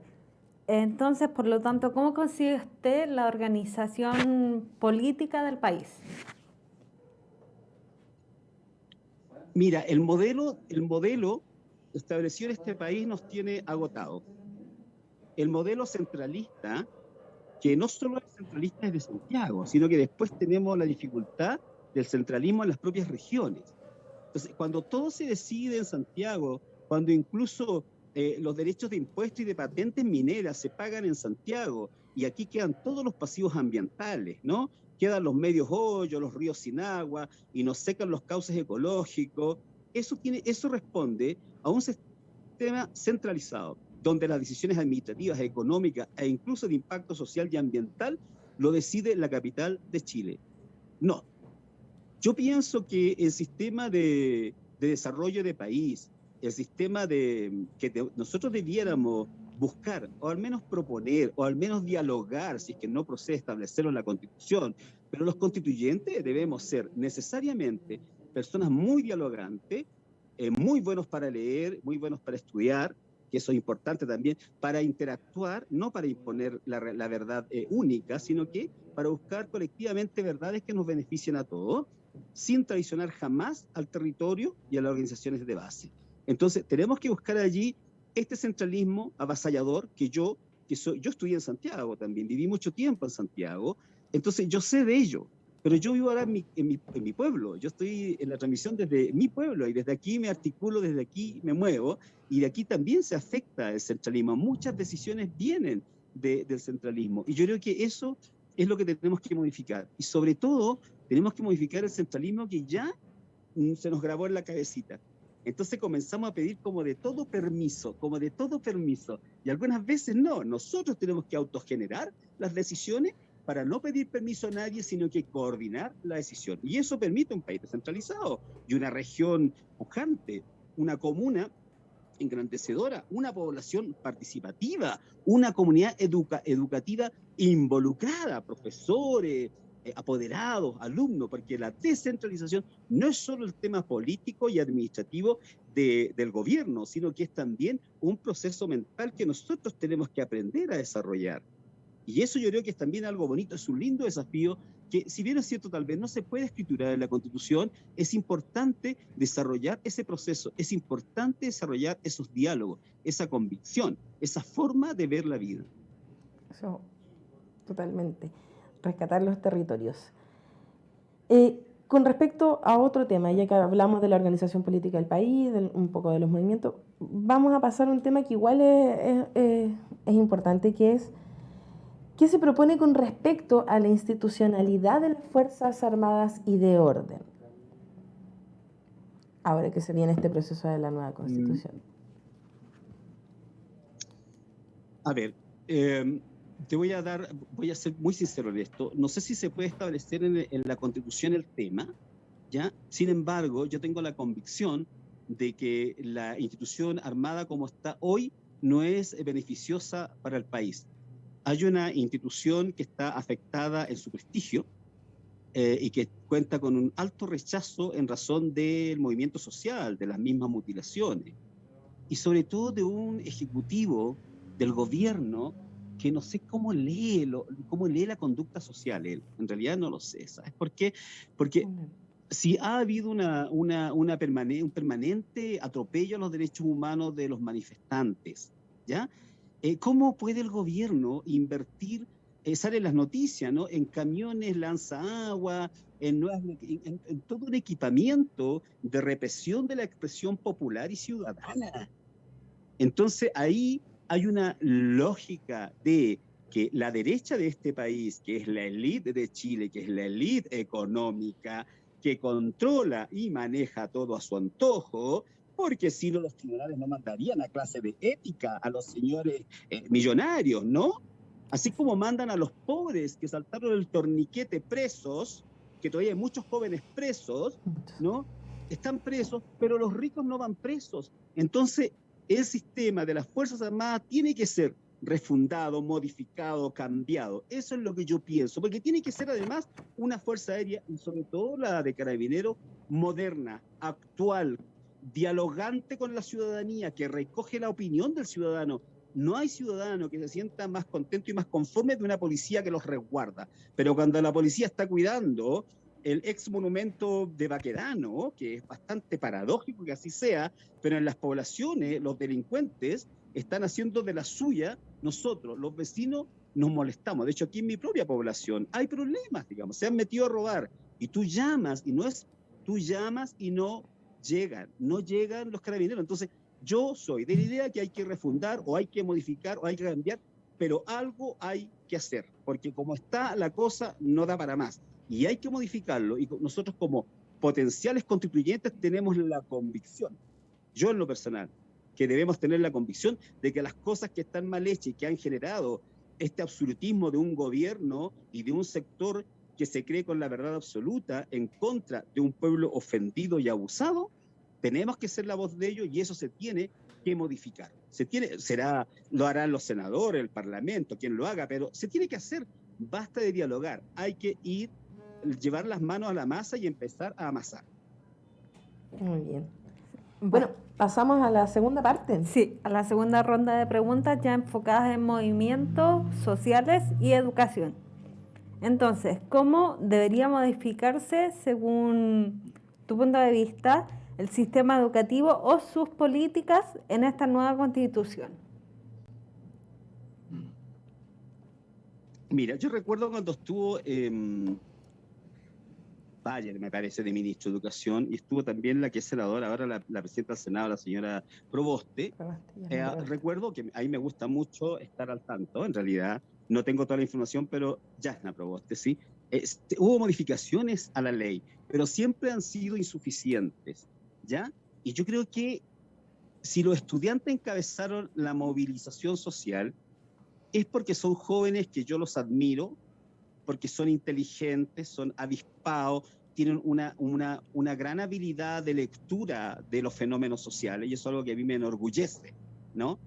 Entonces, por lo tanto, ¿cómo consigue usted la organización política del país? Mira, el modelo establecido en este país nos tiene agotado. El modelo centralista, que no solo es centralista desde Santiago, sino que después tenemos la dificultad del centralismo en las propias regiones. Entonces, cuando todo se decide en Santiago, cuando incluso los derechos de impuestos y de patentes mineras se pagan en Santiago, y aquí quedan todos los pasivos ambientales, ¿no? Quedan los medios hoyos, los ríos sin agua, y nos secan los cauces ecológicos. Eso responde a un sistema centralizado, donde las decisiones administrativas, económicas e incluso de impacto social y ambiental lo decide la capital de Chile. No. Yo pienso que el sistema de desarrollo de país, el sistema nosotros debiéramos buscar, o al menos proponer, o al menos dialogar, si es que no procede establecerlo en la Constitución, pero los constituyentes debemos ser necesariamente personas muy dialogantes, muy buenos para leer, muy buenos para estudiar, que eso es importante también, para interactuar, no para imponer la verdad única, sino que para buscar colectivamente verdades que nos beneficien a todos, sin traicionar jamás al territorio y a las organizaciones de base. Entonces, tenemos que buscar allí este centralismo avasallador que yo estudié en Santiago también, viví mucho tiempo en Santiago, entonces yo sé de ello, pero yo vivo ahora en mi pueblo, yo estoy en la transmisión desde mi pueblo y desde aquí me articulo, desde aquí me muevo y de aquí también se afecta el centralismo. Muchas decisiones vienen del centralismo y yo creo que eso es lo que tenemos que modificar y sobre todo tenemos que modificar el centralismo que ya se nos grabó en la cabecita. Entonces comenzamos a pedir como de todo permiso, y algunas veces no, nosotros tenemos que autogenerar las decisiones para no pedir permiso a nadie, sino que coordinar la decisión. Y eso permite un país descentralizado y una región pujante, una comuna engrandecedora, una población participativa, una comunidad educativa involucrada, profesores, apoderados, alumnos, porque la descentralización no es solo el tema político y administrativo del gobierno, sino que es también un proceso mental que nosotros tenemos que aprender a desarrollar. Y eso yo creo que es también algo bonito, es un lindo desafío que, si bien es cierto, tal vez no se puede escriturar en la Constitución, es importante desarrollar ese proceso, es importante desarrollar esos diálogos, esa convicción, esa forma de ver la vida. Eso, totalmente. Rescatar los territorios. Con respecto a otro tema, ya que hablamos de la organización política del país, un poco de los movimientos, vamos a pasar a un tema que igual es importante, que es ¿qué se propone con respecto a la institucionalidad de las Fuerzas Armadas y de orden? Ahora que se viene este proceso de la nueva Constitución. A ver, voy a ser muy sincero en esto. No sé si se puede establecer en la Constitución el tema, ¿ya? Sin embargo, yo tengo la convicción de que la institución armada como está hoy no es beneficiosa para el país. Hay una institución que está afectada en su prestigio y que cuenta con un alto rechazo en razón del movimiento social, de las mismas mutilaciones, y sobre todo de un ejecutivo del gobierno que no sé cómo lee la conducta social él. En realidad no lo sé, ¿sabes por qué? Porque si ha habido un permanente atropello a los derechos humanos de los manifestantes, ¿ya? ¿Cómo puede el gobierno invertir, sale en las noticias, ¿no? En camiones lanzaagua, en todo un equipamiento de represión de la expresión popular y ciudadana? Entonces ahí hay una lógica de que la derecha de este país, que es la élite de Chile, que es la élite económica, que controla y maneja todo a su antojo, porque si no los tribunales no mandarían a clase de ética a los señores millonarios, ¿no? Así como mandan a los pobres que saltaron el torniquete presos, que todavía hay muchos jóvenes presos, ¿no? Están presos, pero los ricos no van presos. Entonces, el sistema de las Fuerzas Armadas tiene que ser refundado, modificado, cambiado. Eso es lo que yo pienso, porque tiene que ser además una Fuerza Aérea, y sobre todo la de Carabineros, moderna, actual, dialogante con la ciudadanía, que recoge la opinión del ciudadano. No hay ciudadano que se sienta más contento y más conforme de una policía que los resguarda. Pero cuando la policía está cuidando el ex monumento de Baquedano, que es bastante paradójico que así sea, pero en las poblaciones los delincuentes están haciendo de la suya, nosotros, los vecinos, nos molestamos. De hecho, aquí en mi propia población hay problemas, digamos, se han metido a robar y tú llamas y no llegan los carabineros. Entonces, yo soy de la idea que hay que refundar o hay que modificar o hay que cambiar, pero algo hay que hacer, porque como está la cosa no da para más y hay que modificarlo, y nosotros como potenciales constituyentes tenemos la convicción, yo en lo personal, que debemos tener la convicción de que las cosas que están mal hechas y que han generado este absolutismo de un gobierno y de un sector que se cree con la verdad absoluta en contra de un pueblo ofendido y abusado, tenemos que ser la voz de ellos, y eso se tiene que modificar. Lo harán los senadores, el Parlamento, quien lo haga, pero se tiene que hacer. Basta de dialogar. Hay que llevar las manos a la masa y empezar a amasar. Muy bien. Bueno, pasamos a la segunda parte. Sí, a la segunda ronda de preguntas ya enfocadas en movimientos sociales y educación. Entonces, ¿cómo debería modificarse, según tu punto de vista, el sistema educativo o sus políticas en esta nueva constitución? Mira, yo recuerdo cuando estuvo Bayer, me parece, de ministro de Educación, y estuvo también la que es senadora, ahora la presidenta del Senado, la señora Proboste. Recuerdo que a mí me gusta mucho estar al tanto, en realidad, no tengo toda la información, pero Jasna Proboste, sí. Hubo modificaciones a la ley, pero siempre han sido insuficientes, ¿ya? Y yo creo que si los estudiantes encabezaron la movilización social, es porque son jóvenes que yo los admiro, porque son inteligentes, son avispados, tienen una gran habilidad de lectura de los fenómenos sociales, y eso es algo que a mí me enorgullece, ¿no?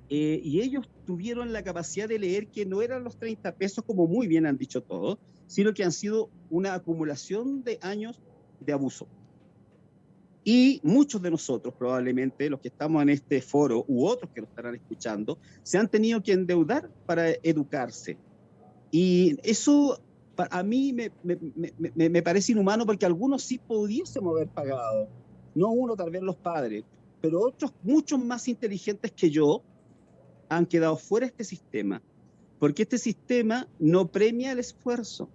Y ellos tuvieron la capacidad de leer que no eran los 30 pesos, como muy bien han dicho todos, sino que han sido una acumulación de años de abuso. Y muchos de nosotros, probablemente, los que estamos en este foro, u otros que lo estarán escuchando, se han tenido que endeudar para educarse. Y eso a mí me parece inhumano, porque algunos sí pudiésemos haber pagado, no uno, tal vez los padres, pero otros, muchos más inteligentes que yo, han quedado fuera de este sistema, porque este sistema no premia el esfuerzo,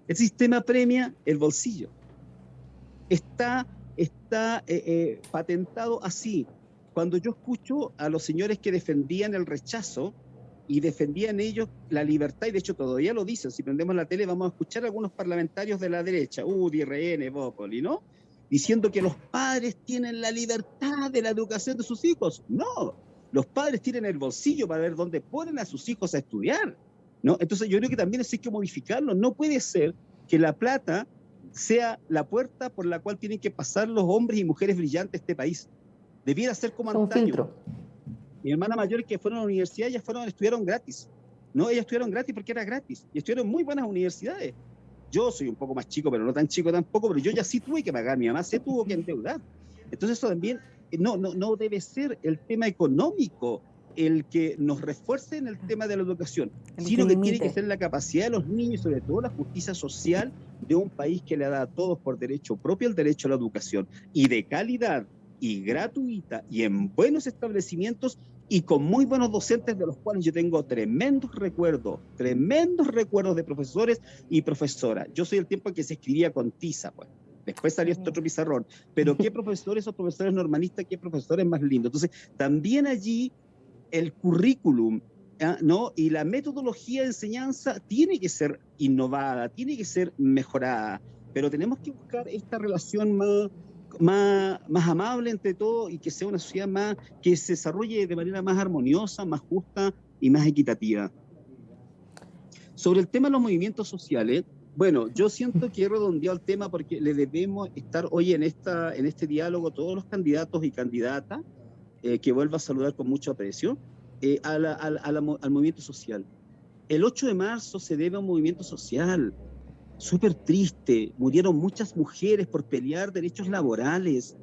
el sistema premia el bolsillo. Está patentado así. Cuando yo escucho a los señores que defendían el rechazo, y defendían ellos la libertad, y de hecho todavía lo dicen, si prendemos la tele vamos a escuchar a algunos parlamentarios de la derecha, UDI, RN, Bópoli, ¿no? Diciendo que los padres tienen la libertad de la educación de sus hijos. No, los padres tienen el bolsillo para ver dónde ponen a sus hijos a estudiar, ¿no? Entonces yo creo que también eso hay que modificarlo. No puede ser que la plata sea la puerta por la cual tienen que pasar los hombres y mujeres brillantes de este país. Debiera ser como Un antaño. filtro. Mi hermana mayor, que fueron a la universidad, ellas estudiaron gratis. No, ellas estudiaron gratis porque era gratis. Y estudiaron muy buenas universidades. Yo soy un poco más chico, pero no tan chico tampoco, pero yo ya sí tuve que pagar. Mi mamá se tuvo que endeudar. Entonces eso también no debe ser el tema económico el que nos refuerce en el tema de la educación, sino que tiene que ser la capacidad de los niños, sobre todo la justicia social de un país que le da a todos por derecho propio el derecho a la educación, y de calidad, y gratuita, y en buenos establecimientos, y con muy buenos docentes, de los cuales yo tengo tremendos recuerdos de profesores y profesoras. Yo soy del tiempo en que se escribía con tiza, pues. Después salió este otro pizarrón. Pero qué profesores, esos profesores normalistas, qué profesores más lindos. Entonces, también allí el currículum, ¿no? Y la metodología de enseñanza tiene que ser innovada, tiene que ser mejorada, pero tenemos que buscar esta relación más amable entre todos, y que sea una sociedad que se desarrolle de manera más armoniosa, más justa y más equitativa. Sobre el tema de los movimientos sociales, bueno, yo siento que he redondeado el tema, porque le debemos estar hoy en este diálogo todos los candidatos y candidatas, que vuelvo a saludar con mucho aprecio, al movimiento social. El 8 de marzo se debe a un movimiento social súper triste. Murieron muchas mujeres por pelear derechos laborales,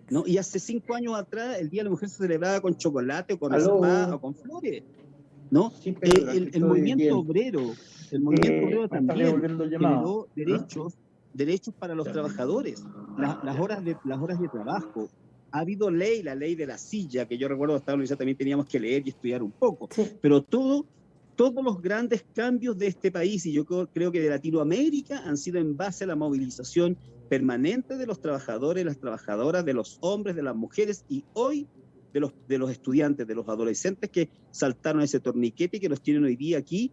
¿no? Y hace 5 años atrás el Día de la Mujer se celebraba con chocolate o con spa o con flores, ¿no? Sí, el movimiento obrero también generó derechos para los trabajadores, las horas de trabajo. Ha habido la ley de la silla, que yo recuerdo que estaba en la universidad también teníamos que leer y estudiar un poco, sí. Pero todos los grandes cambios de este país, y yo creo que de Latinoamérica, han sido en base a la movilización permanente de los trabajadores, las trabajadoras, de los hombres, de las mujeres, y hoy de los estudiantes, de los adolescentes que saltaron ese torniquete y que los tienen hoy día aquí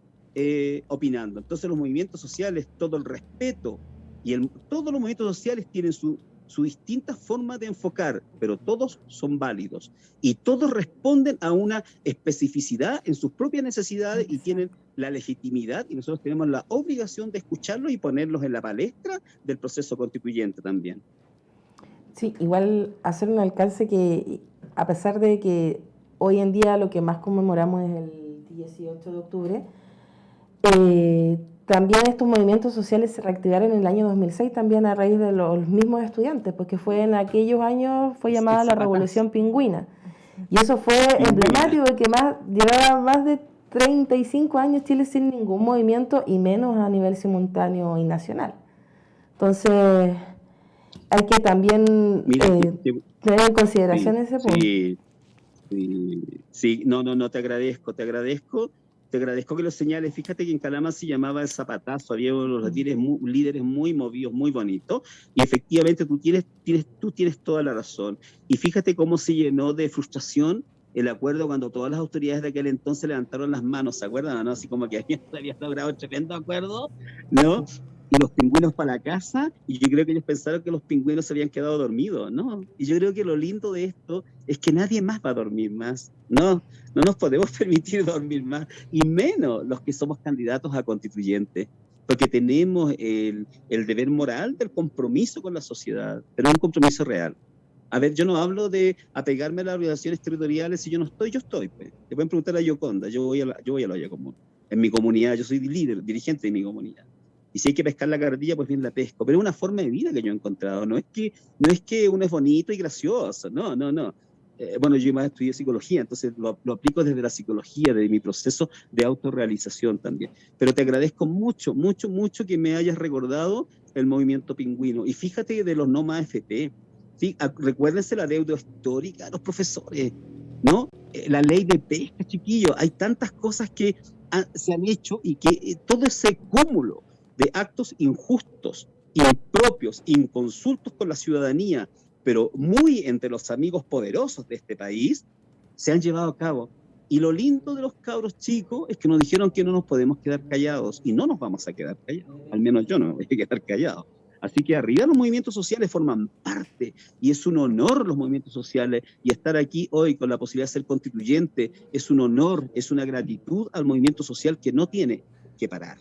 opinando. Entonces los movimientos sociales, todo el respeto, y todos los movimientos sociales tienen su distinta forma de enfocar, pero todos son válidos y todos responden a una especificidad en sus propias necesidades y tienen la legitimidad, y nosotros tenemos la obligación de escucharlos y ponerlos en la palestra del proceso constituyente también. Sí, igual hacer un alcance que a pesar de que hoy en día lo que más conmemoramos es el 18 de octubre, también estos movimientos sociales se reactivaron en el año 2006 también a raíz de los mismos estudiantes, porque fue en aquellos años, fue llamada la Revolución Pingüina. Y eso fue emblemático de que llevaba más de 35 años Chile sin ningún movimiento y menos a nivel simultáneo y nacional. Entonces, hay que también tener en consideración ese punto. Sí, no, te agradezco que lo señales. Fíjate que en Calama se llamaba el zapatazo, había unos líderes muy movidos, muy bonitos, y efectivamente tú tienes toda la razón. Y fíjate cómo se llenó de frustración el acuerdo cuando todas las autoridades de aquel entonces levantaron las manos, ¿se acuerdan? ¿No? Así como que habían logrado un tremendo acuerdo, ¿no? Y los pingüinos para la casa, y yo creo que ellos pensaron que los pingüinos se habían quedado dormidos, ¿no? Y yo creo que lo lindo de esto es que nadie más va a dormir más, ¿no? No nos podemos permitir dormir más, y menos los que somos candidatos a constituyentes, porque tenemos el deber moral del compromiso con la sociedad, pero es un compromiso real. A ver, yo no hablo de apegarme a las organizaciones territoriales, si yo no estoy, yo estoy. Pues. Te pueden preguntar a Yoconda, yo voy a la olla común. En mi comunidad, yo soy líder, dirigente de mi comunidad. Y si hay que pescar la carretilla, pues bien la pesco. Pero es una forma de vida que yo he encontrado. No es que uno es bonito y gracioso. No. Bueno, yo más estudié psicología, entonces lo aplico desde la psicología, desde mi proceso de autorrealización también. Pero te agradezco mucho que me hayas recordado el movimiento pingüino. Y fíjate de los no más FP. ¿Sí? Recuérdense la deuda histórica de los profesores, ¿no? La ley de pesca, chiquillos. Hay tantas cosas que se han hecho y que todo ese cúmulo de actos injustos, impropios, inconsultos con la ciudadanía, pero muy entre los amigos poderosos de este país, se han llevado a cabo. Y lo lindo de los cabros chicos es que nos dijeron que no nos podemos quedar callados, y no nos vamos a quedar callados, al menos yo no me voy a quedar callado. Así que arriba los movimientos sociales forman parte, y es un honor los movimientos sociales, y estar aquí hoy con la posibilidad de ser constituyente es un honor, es una gratitud al movimiento social que no tiene que parar,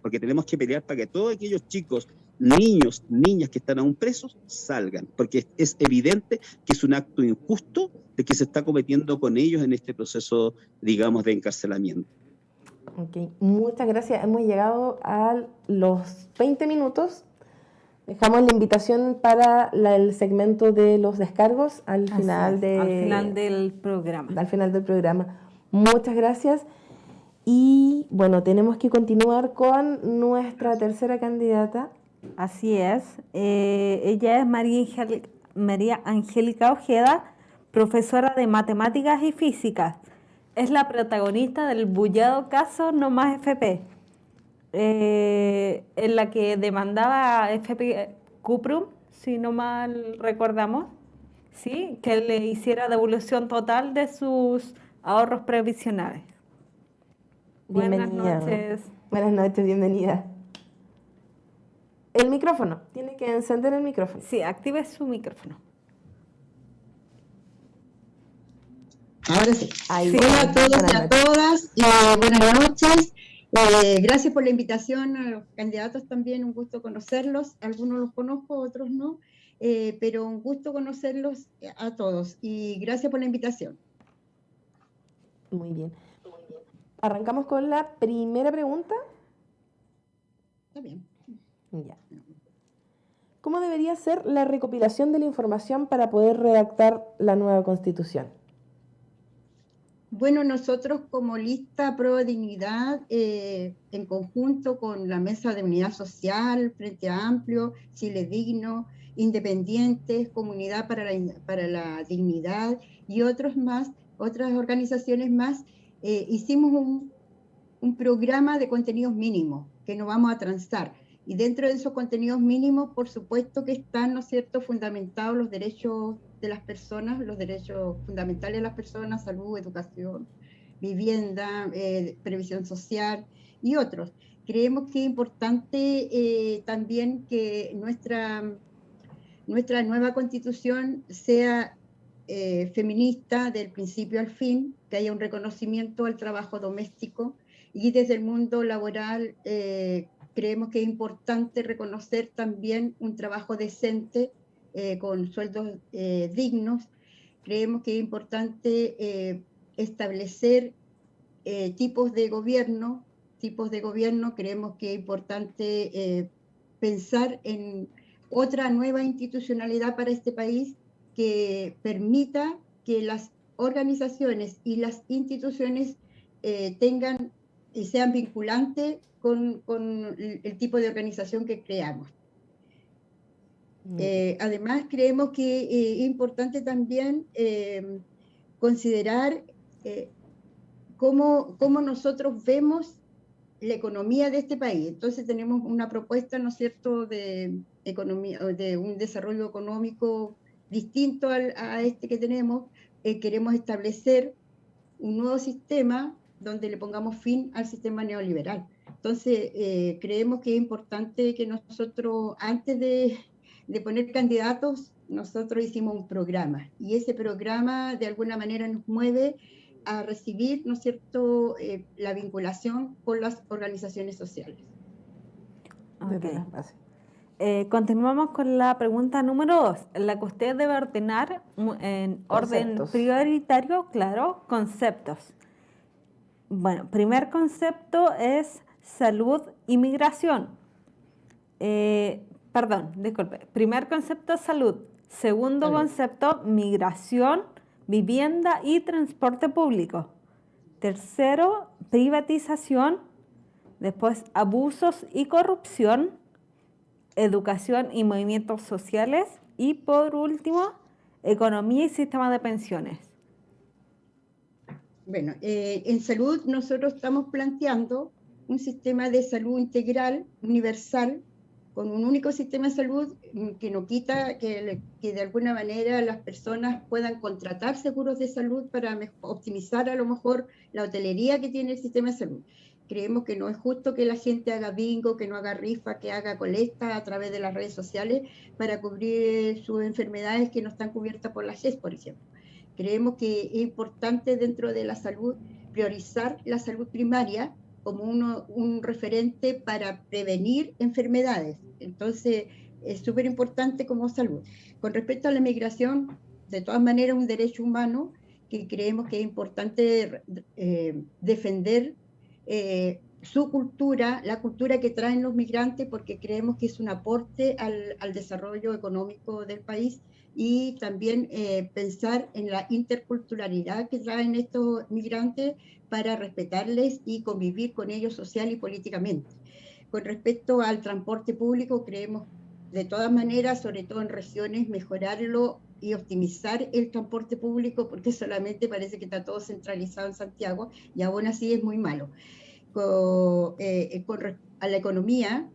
porque tenemos que pelear para que todos aquellos chicos, niños, niñas que están aún presos, salgan, porque es evidente que es un acto injusto de que se está cometiendo con ellos en este proceso, digamos, de encarcelamiento. Ok, muchas gracias. Hemos llegado a los 20 minutos. Dejamos la invitación para el segmento de los descargos al final del programa. Al final del programa. Muchas gracias. Y bueno, tenemos que continuar con nuestra tercera candidata. Así es. Ella es María Angélica Ojeda, profesora de Matemáticas y Físicas. Es la protagonista del bullado caso No Más FP. En la que demandaba a FP Cuprum, si no mal recordamos, ¿sí? Que le hiciera devolución total de sus ahorros previsionales. Bienvenida. Buenas noches. Buenas noches, bienvenida. El micrófono, tiene que encender el micrófono. Sí, active su micrófono. Ahora sí. Ahí, hola a todos y a todas, buenas noches. Gracias por la invitación a los candidatos también, un gusto conocerlos. Algunos los conozco, otros no, pero un gusto conocerlos a todos y gracias por la invitación. Muy bien. Arrancamos con la primera pregunta. Está bien. Ya. ¿Cómo debería ser la recopilación de la información para poder redactar la nueva Constitución? Bueno, nosotros como lista Pro Dignidad, en conjunto con la Mesa de Unidad Social, Frente Amplio, Chile Digno, Independientes, Comunidad para la Dignidad y otras organizaciones más, hicimos un programa de contenidos mínimos que no vamos a transar. Y dentro de esos contenidos mínimos, por supuesto que están, ¿no es cierto?, fundamentados los derechos de las personas, los derechos fundamentales de las personas, salud, educación, vivienda, previsión social y otros. Creemos que es importante también que nuestra nueva Constitución sea feminista del principio al fin, que haya un reconocimiento al trabajo doméstico, y desde el mundo laboral creemos que es importante reconocer también un trabajo decente con sueldos dignos, creemos que es importante establecer tipos de gobierno, creemos que es importante pensar en otra nueva institucionalidad para este país que permita que las organizaciones y las instituciones tengan y sean vinculantes con el tipo de organización que creamos. Además, creemos que es importante también considerar cómo nosotros vemos la economía de este país. Entonces tenemos una propuesta, ¿no es cierto?, de economía, de un desarrollo económico distinto a este que tenemos. Queremos establecer un nuevo sistema donde le pongamos fin al sistema neoliberal. Entonces, creemos que es importante que nosotros, antes de poner candidatos, nosotros hicimos un programa, y ese programa de alguna manera nos mueve a recibir, ¿no es cierto?, la vinculación con las organizaciones sociales. Okay. Continuamos con la pregunta número 2, la que usted debe ordenar en orden prioritario, claro, conceptos. Bueno, primer concepto es salud y migración. Primer concepto, salud. Segundo concepto, migración, vivienda y transporte público. Tercero, privatización. Después, abusos y corrupción, educación y movimientos sociales. Y por último, economía y sistema de pensiones. Bueno, en salud nosotros estamos planteando un sistema de salud integral, universal, con un único sistema de salud que no quita que de alguna manera las personas puedan contratar seguros de salud para optimizar a lo mejor la hotelería que tiene el sistema de salud. Creemos que no es justo que la gente haga bingo, que no haga rifa, que haga colecta a través de las redes sociales para cubrir sus enfermedades que no están cubiertas por la GES, por ejemplo. Creemos que es importante dentro de la salud priorizar la salud primaria como un referente para prevenir enfermedades. Entonces, es súper importante como salud. Con respecto a la migración, de todas maneras, un derecho humano que creemos que es importante defender su cultura, la cultura que traen los migrantes, porque creemos que es un aporte al desarrollo económico del país, y también pensar en la interculturalidad que traen estos migrantes para respetarles y convivir con ellos social y políticamente. Con respecto al transporte público, creemos de todas maneras, sobre todo en regiones, mejorarlo y optimizar el transporte público, porque solamente parece que está todo centralizado en Santiago, y aún así es muy malo. A la economía,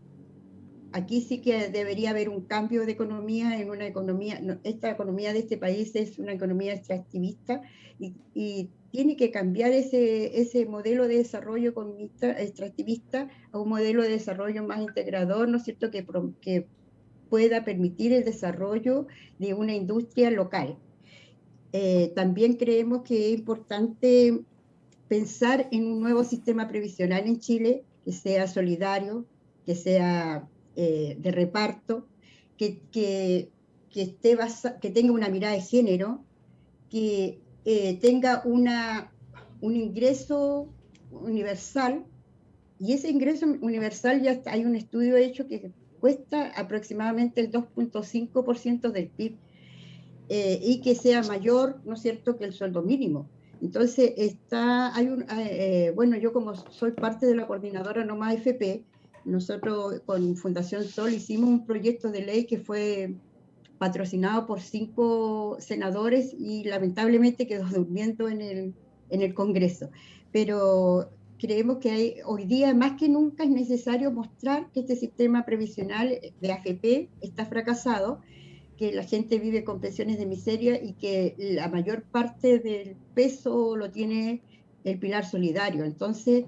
aquí sí que debería haber un cambio de economía, en una economía, esta economía de este país es una economía extractivista, y tiene que cambiar ese modelo de desarrollo extractivista a un modelo de desarrollo más integrador, ¿no es cierto?, que pueda permitir el desarrollo de una industria local. También creemos que es importante pensar en un nuevo sistema previsional en Chile que sea solidario, que sea de reparto, que tenga una mirada de género, que tenga un ingreso universal, y ese ingreso universal ya hay un estudio hecho que cuesta aproximadamente el 2.5% del PIB, y que sea mayor, ¿no es cierto?, que el sueldo mínimo. Entonces, bueno, yo como soy parte de la coordinadora No Más FP, nosotros con Fundación Sol hicimos un proyecto de ley que fue patrocinado por 5 senadores y lamentablemente quedó durmiendo en el Congreso. Pero creemos que hoy día más que nunca es necesario mostrar que este sistema previsional de AFP está fracasado, que la gente vive con pensiones de miseria y que la mayor parte del peso lo tiene el pilar solidario. Entonces,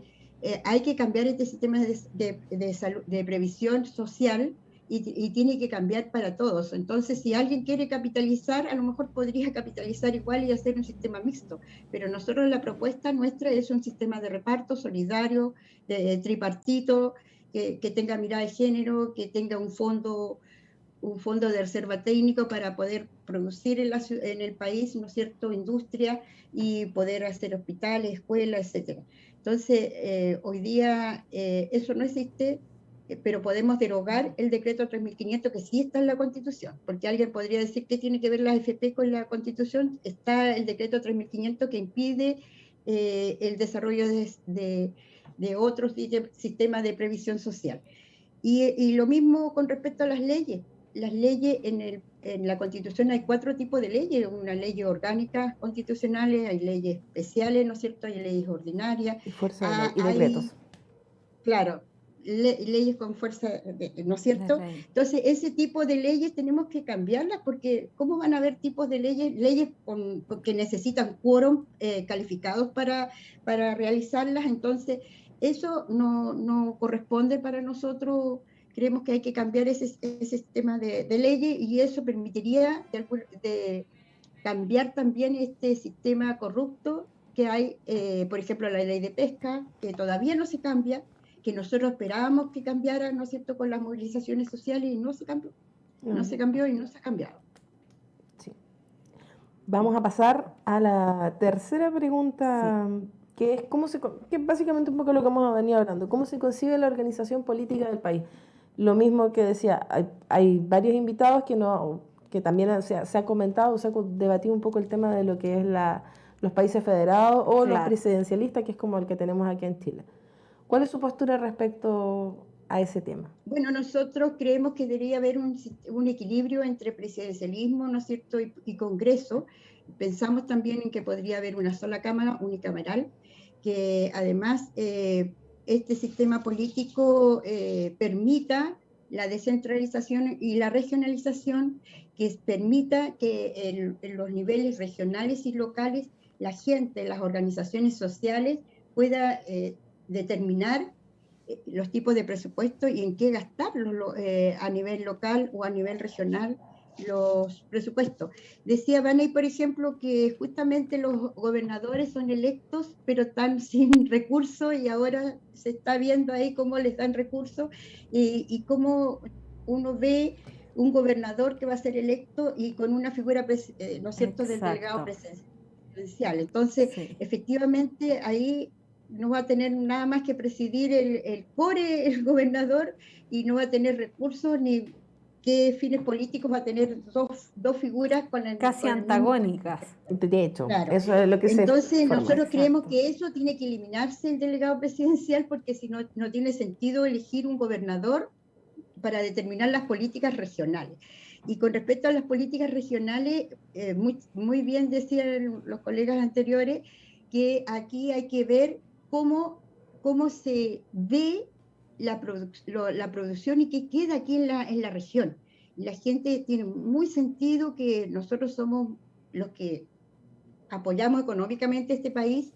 hay que cambiar este sistema de previsión social y tiene que cambiar para todos. Entonces, si alguien quiere capitalizar, a lo mejor podría capitalizar igual y hacer un sistema mixto, pero nosotros la propuesta nuestra es un sistema de reparto solidario, de tripartito, que tenga mirada de género, que tenga un fondo un fondo de reserva técnico para poder producir en el país, ¿no es cierto?, industria y poder hacer hospitales, escuelas, etcétera. Entonces, hoy día eso no existe, pero podemos derogar el decreto 3500 que sí está en la Constitución, porque alguien podría decir que tiene que ver la AFP con la Constitución. Está el decreto 3500 que impide el desarrollo de otros sistemas de previsión social. Y lo mismo con respecto a las leyes. Las leyes en la Constitución hay 4 tipos de leyes: una ley orgánicas constitucionales, hay leyes especiales, ¿no es cierto?, hay leyes ordinarias, Y fuerza de ley, y decretos. claro, leyes con fuerza, ¿no es cierto? Entonces, ese tipo de leyes tenemos que cambiarlas, porque ¿cómo van a haber tipos de leyes que necesitan quórum calificados para realizarlas? Entonces, eso no corresponde para nosotros. Creemos que hay que cambiar ese sistema de leyes, y eso permitiría de cambiar también este sistema corrupto que hay, por ejemplo, la ley de pesca, que todavía no se cambia, que nosotros esperábamos que cambiara, ¿no es cierto?, con las movilizaciones sociales, y no se cambió. No se cambió y no se ha cambiado. Sí. Vamos a pasar a la tercera pregunta, que es que es básicamente un poco lo que hemos venido hablando. ¿Cómo se concibe la organización política del país? Lo mismo que decía, hay varios invitados que también se ha comentado, se ha debatido un poco el tema de lo que es los países federados o los presidencialistas, que es como el que tenemos aquí en Chile. ¿Cuál es su postura respecto a ese tema? Bueno, nosotros creemos que debería haber un equilibrio entre presidencialismo, ¿no es cierto?, y Congreso. Pensamos también en que podría haber una sola cámara, unicameral, que además este sistema político permita la descentralización y la regionalización, que permita que en los niveles regionales y locales la gente, las organizaciones sociales pueda determinar los tipos de presupuesto y en qué gastarlos a nivel local o a nivel regional los presupuestos. Decía Vaney, por ejemplo, que justamente los gobernadores son electos, pero están sin recursos, y ahora se está viendo ahí cómo les dan recursos y cómo uno ve un gobernador que va a ser electo y con una figura, ¿no es cierto?, del delegado presidencial. Entonces, efectivamente, ahí no va a tener nada más que presidir el core, el gobernador, y no va a tener recursos ni qué fines políticos va a tener dos figuras casi antagónicas. De hecho, claro. Eso es lo que Entonces, forma. nosotros creemos que eso tiene que eliminarse, el delegado presidencial, porque si no, no tiene sentido elegir un gobernador para determinar las políticas regionales. Y con respecto a las políticas regionales, muy bien decían los colegas anteriores, que aquí hay que ver cómo se ve la producción y qué queda aquí en la región. Y la gente tiene muy sentido que nosotros somos los que apoyamos económicamente este país.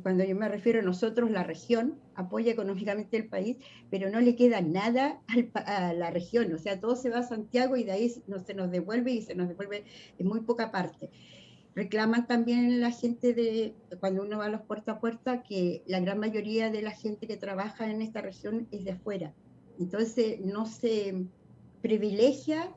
Cuando yo me refiero a nosotros, la región apoya económicamente el país, pero no le queda nada a la región. O sea, todo se va a Santiago y de ahí se nos devuelve en muy poca parte. Reclaman también la gente cuando uno va a los puerta a puerta, que la gran mayoría de la gente que trabaja en esta región es de afuera. Entonces no se privilegia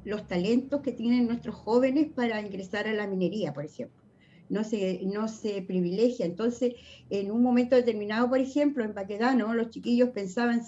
los talentos que tienen nuestros jóvenes para ingresar a la minería, por ejemplo. No se privilegia. Entonces, en un momento determinado, por ejemplo, en Baquedano, los chiquillos pensaban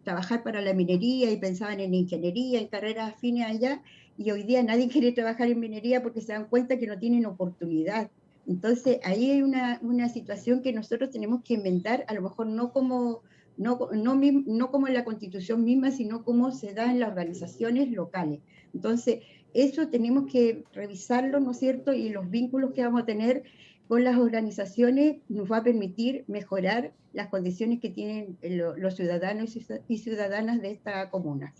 trabajar para la minería y pensaban en ingeniería, en carreras afines allá, y hoy día nadie quiere trabajar en minería porque se dan cuenta que no tienen oportunidad. Entonces, ahí hay una situación que nosotros tenemos que enmendar, a lo mejor no como en la Constitución misma, sino como se da en las organizaciones locales. Entonces, eso tenemos que revisarlo, ¿no es cierto? Y los vínculos que vamos a tener con las organizaciones nos va a permitir mejorar las condiciones que tienen los ciudadanos y ciudadanas de esta comuna.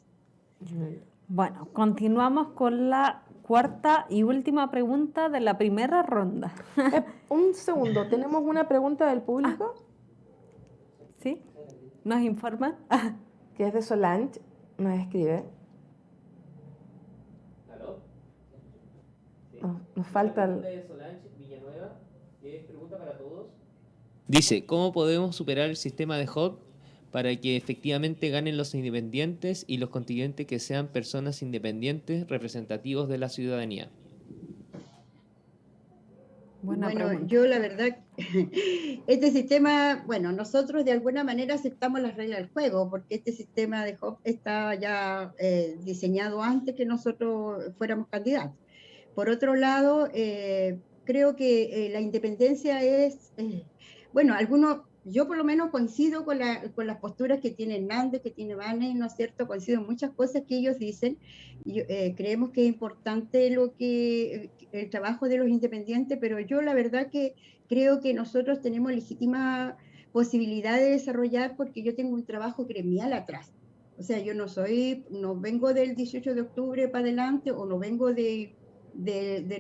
Bueno, continuamos con la cuarta y última pregunta de la primera ronda. Un segundo, ¿tenemos una pregunta del público? ¿Sí? ¿Nos informan? Que es de Solange, nos escribe. ¿Aló? Sí. Nos falta la pregunta de Solange Villanueva, que es pregunta para todos. Dice, ¿cómo podemos superar el sistema de Hot para que efectivamente ganen los independientes y los constituyentes que sean personas independientes representativos de la ciudadanía? Buena Bueno, pregunta. yo la verdad, este sistema, bueno, nosotros de alguna manera aceptamos las reglas del juego, porque este sistema de HOP está ya diseñado antes que nosotros fuéramos candidatos. Por otro lado, creo que la independencia es, bueno, yo por lo menos coincido con las posturas que tiene Hernández, que tiene Vane, ¿no es cierto? Coincido en muchas cosas que ellos dicen. Creemos que es importante el trabajo de los independientes, pero yo la verdad que creo que nosotros tenemos legítima posibilidad de desarrollar, porque yo tengo un trabajo gremial atrás. O sea, yo no vengo del 18 de octubre para adelante, o no vengo de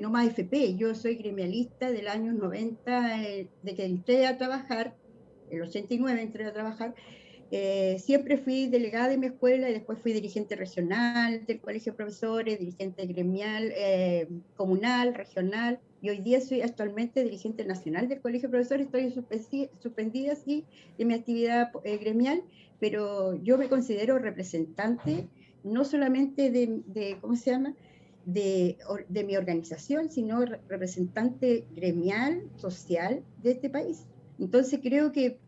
no más FP. Yo soy gremialista del año 90, de que entré a trabajar, el 89 entré a trabajar. Siempre fui delegada de mi escuela y después fui dirigente regional del colegio de profesores, dirigente gremial, comunal, regional, y hoy día soy actualmente dirigente nacional del colegio de profesores. Estoy suspendida, sí, de mi actividad gremial, pero yo me considero representante no solamente ¿cómo se llama?, de mi organización, sino representante gremial, social de este país. Entonces creo que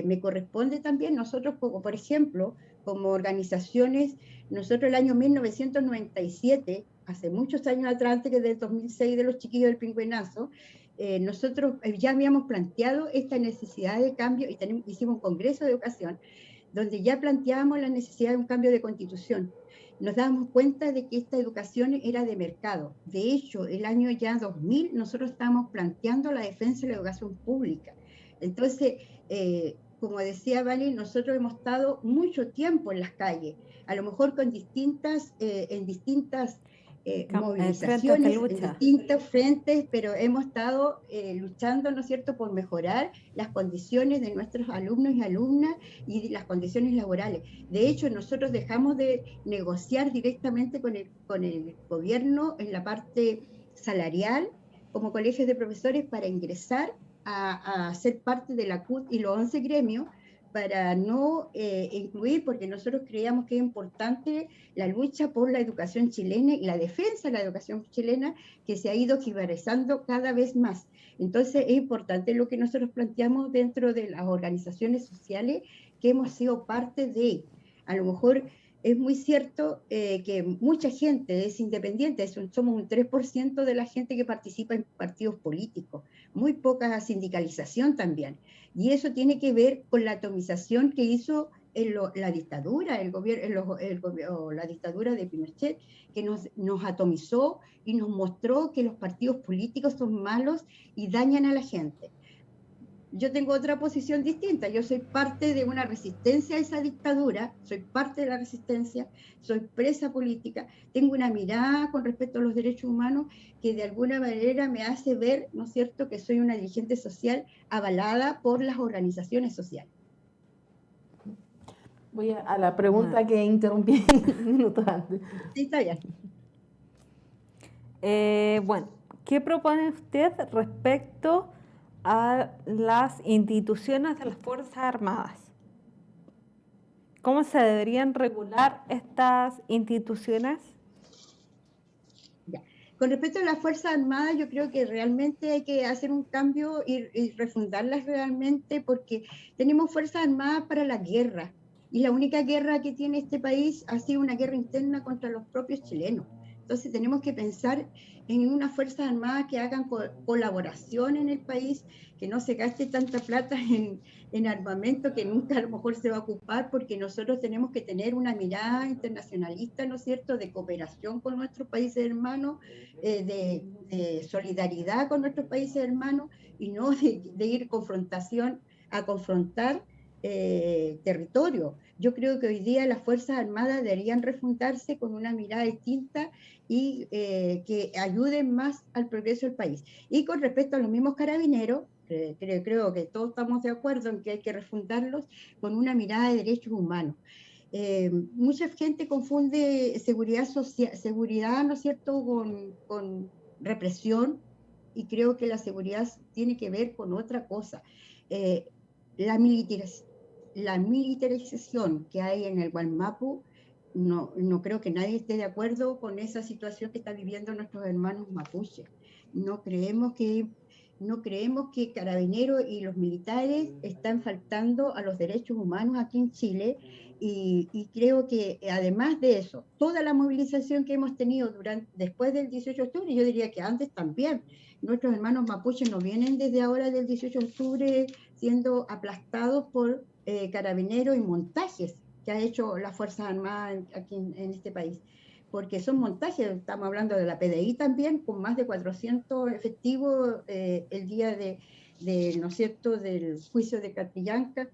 me corresponde también nosotros, por ejemplo, como organizaciones, nosotros el año 1997, hace muchos años atrás, antes que del 2006 de los chiquillos del pingüinazo, nosotros ya habíamos planteado esta necesidad de cambio y hicimos un congreso de educación donde ya planteábamos la necesidad de un cambio de constitución. Nos dábamos cuenta de que esta educación era de mercado. De hecho, el año ya 2000 nosotros estábamos planteando la defensa de la educación pública. Entonces, como decía Vale, nosotros hemos estado mucho tiempo en las calles, a lo mejor con en distintas movilizaciones, en distintos frentes, pero hemos estado luchando, ¿no es cierto?, por mejorar las condiciones de nuestros alumnos y alumnas y las condiciones laborales. De hecho, nosotros dejamos de negociar directamente con el gobierno en la parte salarial como colegios de profesores para ingresar a ser parte de la CUT y los 11 gremios, para no incluir, porque nosotros creíamos que es importante la lucha por la educación chilena y la defensa de la educación chilena, que se ha ido jibarizando cada vez más. Entonces es importante lo que nosotros planteamos dentro de las organizaciones sociales que hemos sido parte de. A lo mejor es muy cierto que mucha gente es independiente, somos un 3% de la gente que participa en partidos políticos, muy poca sindicalización también. Y eso tiene que ver con la atomización que hizo la dictadura, la dictadura de Pinochet, que nos atomizó y nos mostró que los partidos políticos son malos y dañan a la gente. Yo tengo otra posición distinta, yo soy parte de una resistencia a esa dictadura, soy parte de la resistencia, soy presa política, tengo una mirada con respecto a los derechos humanos que de alguna manera me hace ver, ¿no es cierto?, que soy una dirigente social avalada por las organizaciones sociales. Voy a la pregunta que interrumpí minutos antes. Sí, está bien. Bueno, ¿qué propone usted respecto a las instituciones de las Fuerzas Armadas? ¿Cómo se deberían regular estas instituciones? Ya. Con respecto a las Fuerzas Armadas, yo creo que realmente hay que hacer un cambio y refundarlas realmente, porque tenemos Fuerzas Armadas para la guerra, y la única guerra que tiene este país ha sido una guerra interna contra los propios chilenos. Entonces tenemos que pensar en unas Fuerzas Armadas que hagan colaboración en el país, que no se gaste tanta plata en armamento que nunca a lo mejor se va a ocupar, porque nosotros tenemos que tener una mirada internacionalista, ¿no es cierto?, de cooperación con nuestros países hermanos, de solidaridad con nuestros países hermanos, y no de ir a confrontar territorio. Yo creo que hoy día las Fuerzas Armadas deberían refundarse con una mirada distinta y que ayuden más al progreso del país. Y con respecto a los mismos carabineros, creo que todos estamos de acuerdo en que hay que refundarlos con una mirada de derechos humanos. Mucha gente confunde seguridad, ¿no es cierto?, con represión, y creo que la seguridad tiene que ver con otra cosa. La la militarización que hay en el Gualmapu, no creo que nadie esté de acuerdo con esa situación que están viviendo nuestros hermanos mapuches. No creemos que Carabineros y los militares están faltando a los derechos humanos aquí en Chile, y creo que además de eso, toda la movilización que hemos tenido después del 18 de octubre, yo diría que antes también, nuestros hermanos mapuches no vienen desde ahora del 18 de octubre siendo aplastados por Carabineros y montajes que ha hecho las Fuerzas Armadas aquí en este país, porque son montajes. Estamos hablando de la PDI también, con más de 400 efectivos el día ¿no es cierto?, del juicio de Catrillanca.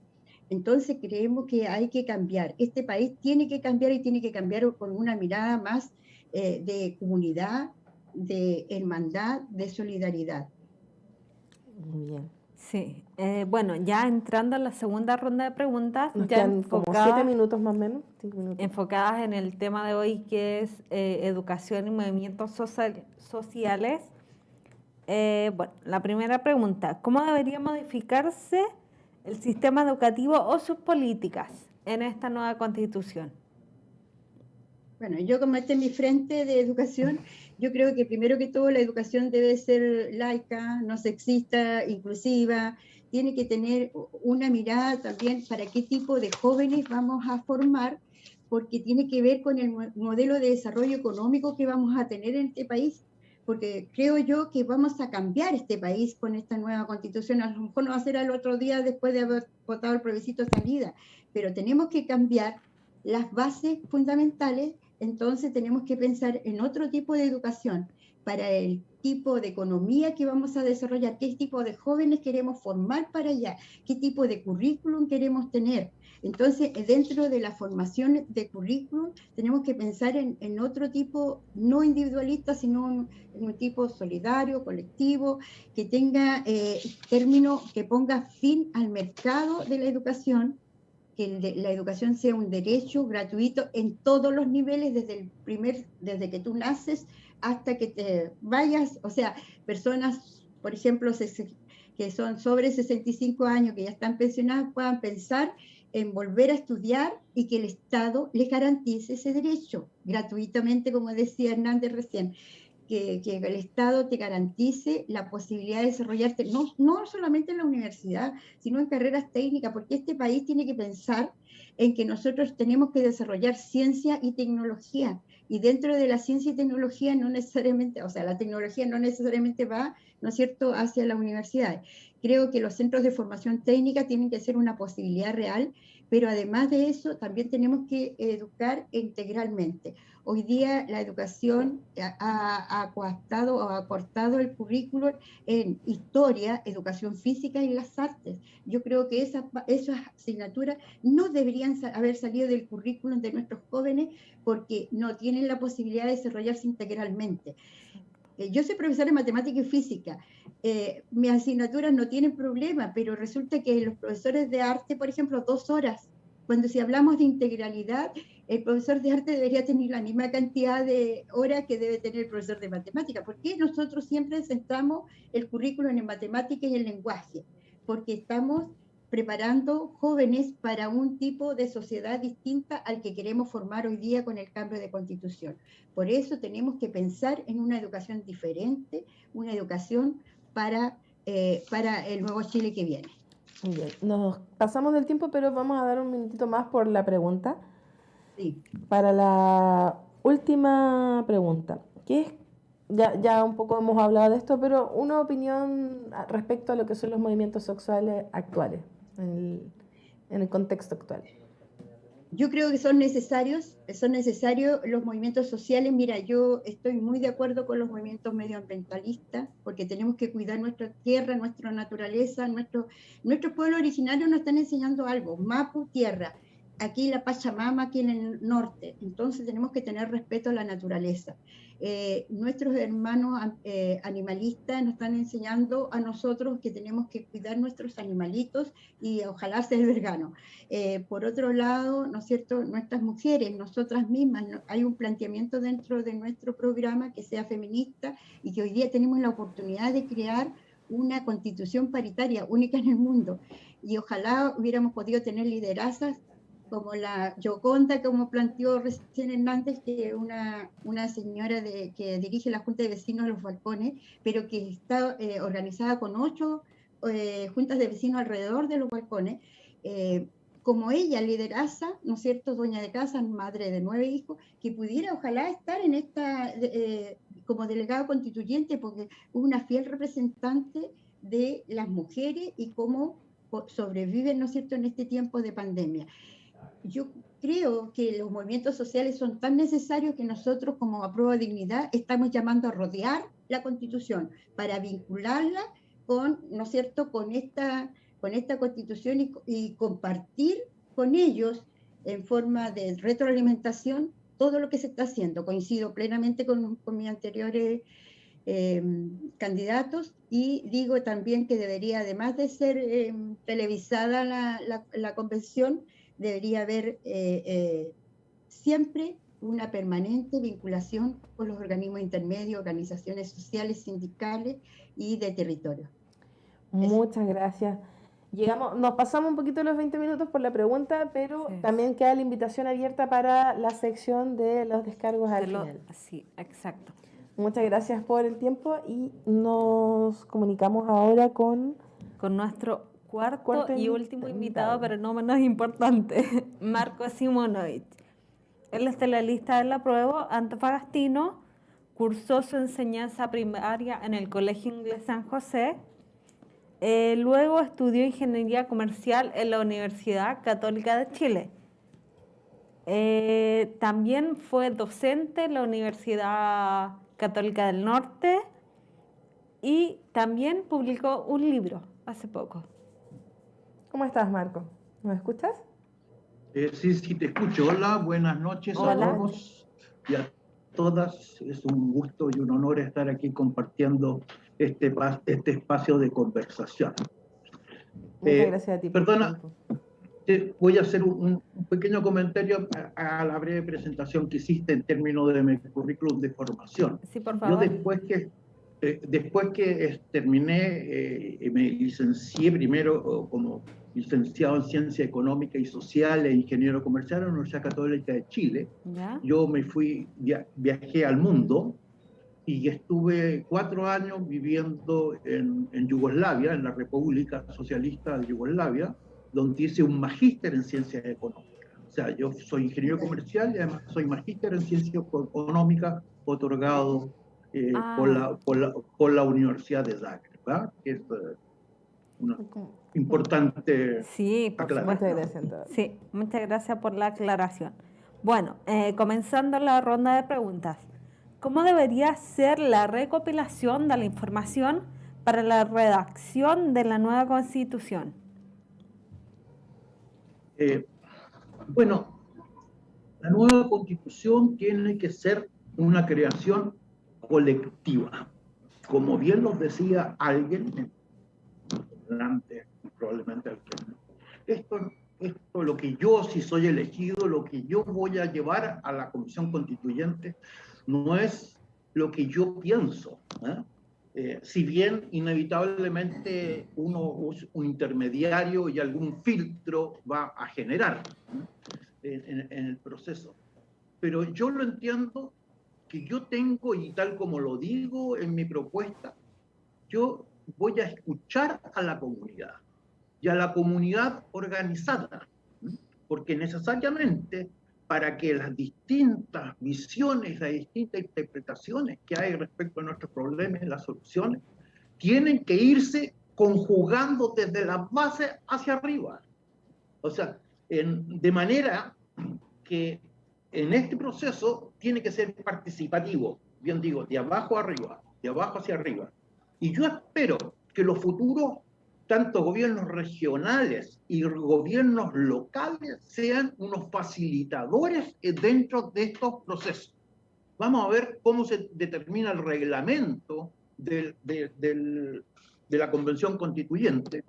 Entonces creemos que hay que cambiar. Este país tiene que cambiar, y tiene que cambiar con una mirada más de comunidad, de hermandad, de solidaridad. Muy bien. Sí, bueno, ya entrando a la segunda ronda de preguntas, Nos ya quedan como 7 minutos más o menos, 5 minutos. enfocadas en el tema de hoy, que es educación y movimientos sociales. Bueno, la primera pregunta: ¿cómo debería modificarse el sistema educativo o sus políticas en esta nueva constitución? Bueno, yo, como este es mi frente de educación, yo creo que primero que todo la educación debe ser laica, no sexista, inclusiva. Tiene que tener una mirada también para qué tipo de jóvenes vamos a formar, porque tiene que ver con el modelo de desarrollo económico que vamos a tener en este país, porque creo yo que vamos a cambiar este país con esta nueva constitución. A lo mejor no va a ser al otro día después de haber votado el plebiscito de salida, pero tenemos que cambiar las bases fundamentales. Entonces tenemos que pensar en otro tipo de educación para el tipo de economía que vamos a desarrollar, qué tipo de jóvenes queremos formar para allá, qué tipo de currículum queremos tener. Entonces, dentro de la formación de currículum, tenemos que pensar en otro tipo, no individualista, sino en un tipo solidario, colectivo, que tenga término, que ponga fin al mercado de la educación, que la educación sea un derecho gratuito en todos los niveles, desde que tú naces hasta que te vayas. O sea, personas, por ejemplo, que son sobre 65 años, que ya están pensionadas, puedan pensar en volver a estudiar, y que el Estado les garantice ese derecho gratuitamente, como decía Hernández recién. Que el Estado te garantice la posibilidad de desarrollarte, no solamente en la universidad, sino en carreras técnicas, porque este país tiene que pensar en que nosotros tenemos que desarrollar ciencia y tecnología, y dentro de la ciencia y tecnología no necesariamente, o sea, la tecnología no necesariamente va, ¿no es cierto?, hacia las universidades. Creo que los centros de formación técnica tienen que ser una posibilidad real, pero además de eso también tenemos que educar integralmente. Hoy día la educación ha coartado o acortado el currículo en historia, educación física y las artes. Yo creo que esas asignaturas no deberían haber salido del currículum de nuestros jóvenes, porque no tienen la posibilidad de desarrollarse integralmente. Yo soy profesora de matemática y física. Mis asignaturas no tienen problema, pero resulta que los profesores de arte, por ejemplo, 2 horas. Cuando si hablamos de integralidad, el profesor de arte debería tener la misma cantidad de horas que debe tener el profesor de matemática. ¿Por qué nosotros siempre centramos el currículum en matemática y en lenguaje? Porque estamos preparando jóvenes para un tipo de sociedad distinta al que queremos formar hoy día con el cambio de constitución. Por eso tenemos que pensar en una educación diferente, una educación para el nuevo Chile que viene. Muy bien. Nos pasamos del tiempo, pero vamos a dar un minutito más por la pregunta. Sí. Para la última pregunta, que es, ya un poco hemos hablado de esto, pero una opinión respecto a lo que son los movimientos sexuales actuales, en el contexto actual. Yo creo que son necesarios los movimientos sociales. Mira, yo estoy muy de acuerdo con los movimientos medioambientalistas, porque tenemos que cuidar nuestra tierra, nuestra naturaleza. Nuestros pueblos originarios nos están enseñando algo: Mapu, tierra, aquí la Pachamama, aquí en el norte. Entonces tenemos que tener respeto a la naturaleza. Nuestros hermanos animalistas nos están enseñando a nosotros que tenemos que cuidar nuestros animalitos, y ojalá sea el vegano. Por otro lado, ¿no es cierto?, nuestras mujeres, nosotras mismas, hay un planteamiento dentro de nuestro programa que sea feminista, y que hoy día tenemos la oportunidad de crear una constitución paritaria única en el mundo. Y ojalá hubiéramos podido tener liderazas como la Yoconda, como planteó recién Hernández, que es una señora que dirige la Junta de Vecinos de Los Balcones, pero que está organizada con 8 juntas de vecinos alrededor de Los Balcones. Como ella, lideraza, ¿no es cierto?, dueña de casa, madre de 9 hijos, que pudiera ojalá estar en esta, como delegado constituyente, porque es una fiel representante de las mujeres y cómo sobreviven, ¿no es cierto?, en este tiempo de pandemia. Yo creo que los movimientos sociales son tan necesarios que nosotros, como Apruebo Dignidad, estamos llamando a rodear la Constitución para vincularla con, ¿no es cierto?, con esta Constitución y compartir con ellos en forma de retroalimentación todo lo que se está haciendo. Coincido plenamente con mis anteriores candidatos, y digo también que debería, además de ser televisada la convención, debería haber siempre una permanente vinculación con los organismos intermedios, organizaciones sociales, sindicales y de territorio. Muchas gracias. Nos pasamos un poquito los 20 minutos por la pregunta, pero Sí. también queda la invitación abierta para la sección de los descargos al final. Sí, exacto. Muchas gracias por el tiempo y nos comunicamos ahora con Nuestro cuarto Cuarto y último invitado, pero no menos importante, Marco Simonovich. Él es de la lista del Apruebo antofagastino, cursó su enseñanza primaria en el Colegio Inglés San José, luego estudió Ingeniería Comercial en la Universidad Católica de Chile. También fue docente en la Universidad Católica del Norte y también publicó un libro hace poco. ¿Cómo estás, Marco? ¿Nos escuchas? Sí, te escucho. Hola, buenas noches Hola. a todos y a todas. Es un gusto y un honor estar aquí compartiendo este espacio de conversación. Muchas gracias a ti. Perdona, voy a hacer un pequeño comentario a la breve presentación que hiciste en términos de mi currículum de formación. Sí, por favor. Yo después que terminé, me licencié primero como licenciado en Ciencia Económica y Social e ingeniero comercial en la Universidad Católica de Chile. ¿Ya? Yo viajé al mundo y estuve 4 años viviendo en Yugoslavia, en la República Socialista de Yugoslavia, donde hice un magíster en Ciencias Económicas. O sea, yo soy ingeniero comercial y además soy magíster en Ciencias Económicas otorgado por la Universidad de Zagreb, ¿verdad? Que es una importante Sí, por aclaración. Muchas gracias a todos. Sí, muchas gracias por la aclaración. Bueno, comenzando la ronda de preguntas. ¿Cómo debería ser la recopilación de la información para la redacción de la nueva Constitución? Bueno, la nueva Constitución tiene que ser una creación colectiva. Como bien nos decía alguien, antes, probablemente alguien, esto lo que yo, si soy elegido, lo que yo voy a llevar a la Comisión Constituyente no es lo que yo pienso, si bien inevitablemente un intermediario y algún filtro va a generar en el proceso. Pero yo lo entiendo que yo tengo, y tal como lo digo en mi propuesta, yo voy a escuchar a la comunidad y a la comunidad organizada, porque necesariamente para que las distintas visiones, las distintas interpretaciones que hay respecto a nuestros problemas y las soluciones, tienen que irse conjugando desde la base hacia arriba. O sea, de manera que en este proceso tiene que ser participativo, bien digo, de abajo arriba, de abajo hacia arriba. Y yo espero que los futuros, tanto gobiernos regionales y gobiernos locales, sean unos facilitadores dentro de estos procesos. Vamos a ver cómo se determina el reglamento de la Convención Constituyente,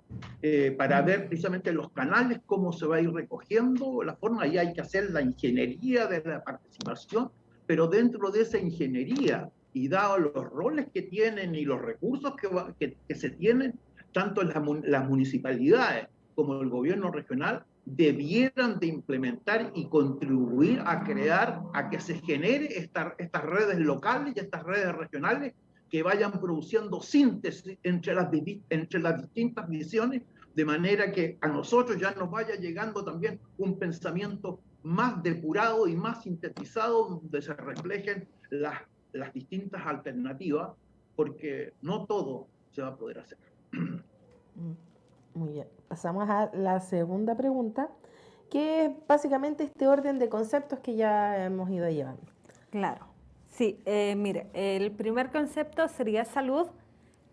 para ver precisamente los canales, cómo se va a ir recogiendo la forma. Ahí hay que hacer la ingeniería de la participación, pero dentro de esa ingeniería y dado los roles que tienen y los recursos que se tienen, tanto las municipalidades como el gobierno regional debieran de implementar y contribuir a crear, a que se genere estas redes locales y estas redes regionales que vayan produciendo síntesis entre las distintas visiones, de manera que a nosotros ya nos vaya llegando también un pensamiento más depurado y más sintetizado, donde se reflejen las distintas alternativas, porque no todo se va a poder hacer. Muy bien. Pasamos a la segunda pregunta, que es básicamente este orden de conceptos que ya hemos ido llevando. Claro. Sí, mire, el primer concepto sería salud,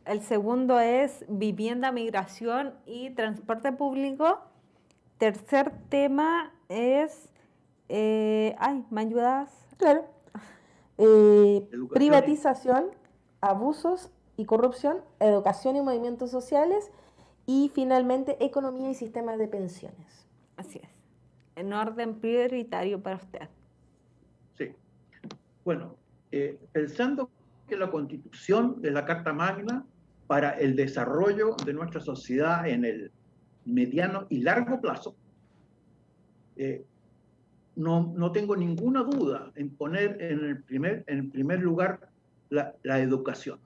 el segundo es vivienda, migración y transporte público. Tercer tema es, ¿me ayudas? Claro. Privatización, abusos y corrupción, educación y movimientos sociales, y finalmente economía y sistemas de pensiones. Así es. En orden prioritario para usted. Sí. Bueno, pensando que la Constitución es la Carta Magna para el desarrollo de nuestra sociedad en el mediano y largo plazo, no tengo ninguna duda en poner en el primer lugar la educación,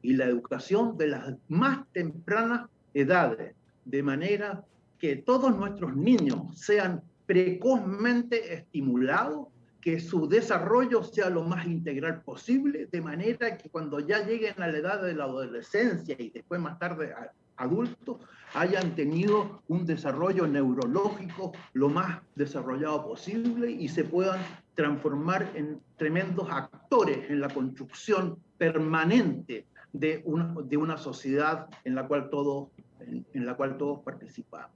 y la educación de las más tempranas edades, de manera que todos nuestros niños sean precozmente estimulados, que su desarrollo sea lo más integral posible, de manera que cuando ya lleguen a la edad de la adolescencia y después más tarde adultos, hayan tenido un desarrollo neurológico lo más desarrollado posible y se puedan transformar en tremendos actores en la construcción permanente de una sociedad en la cual todos participamos.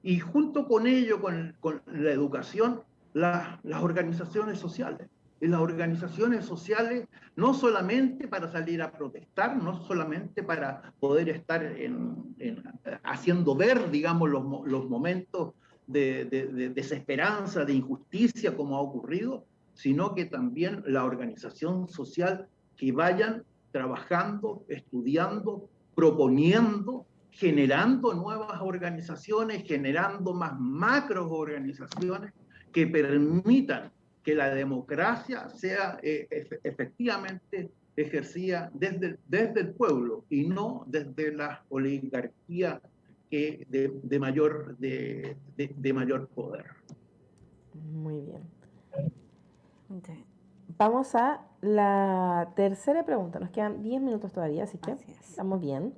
Y junto con ello, con la educación, las organizaciones sociales. Y las organizaciones sociales, no solamente para salir a protestar, no solamente para poder estar haciendo ver, digamos, los momentos de desesperanza, de injusticia, como ha ocurrido, sino que también la organización social que vayan trabajando, estudiando, proponiendo, generando nuevas organizaciones, generando más macroorganizaciones que permitan que la democracia sea efectivamente ejercida desde el pueblo y no desde la oligarquía de mayor poder. Muy bien. Vamos a la tercera pregunta. Nos quedan 10 minutos todavía, así que estamos bien.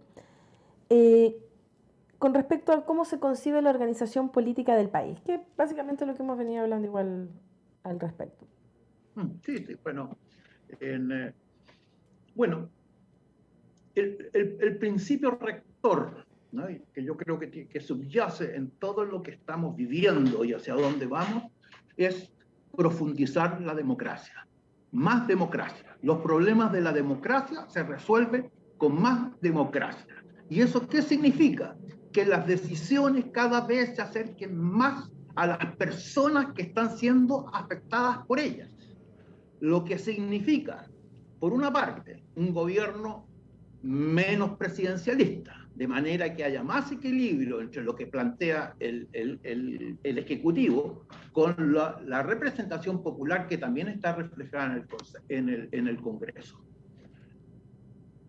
Con respecto a cómo se concibe la organización política del país, que básicamente es lo que hemos venido hablando igual al respecto. Sí, bueno. El principio rector, ¿no?, que yo creo que subyace en todo lo que estamos viviendo y hacia dónde vamos, es profundizar la democracia. Más democracia. Los problemas de la democracia se resuelven con más democracia. ¿Y eso qué significa? Que las decisiones cada vez se acerquen más a las personas que están siendo afectadas por ellas. Lo que significa, por una parte, un gobierno menos presidencialista, de manera que haya más equilibrio entre lo que plantea el Ejecutivo con la representación popular que también está reflejada en el Congreso.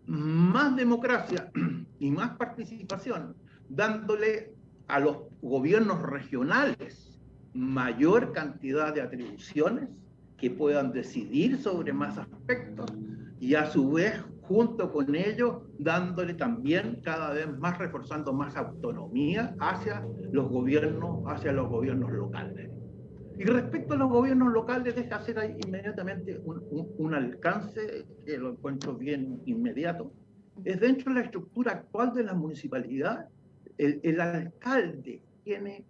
Más democracia y más participación, dándole a los gobiernos regionales mayor cantidad de atribuciones que puedan decidir sobre más aspectos y a su vez, junto con ello, dándole también cada vez más, reforzando más autonomía hacia los gobiernos locales. Y respecto a los gobiernos locales, deja hacer ahí inmediatamente un alcance que lo encuentro bien inmediato. Es dentro de la estructura actual de la municipalidad, el alcalde tiene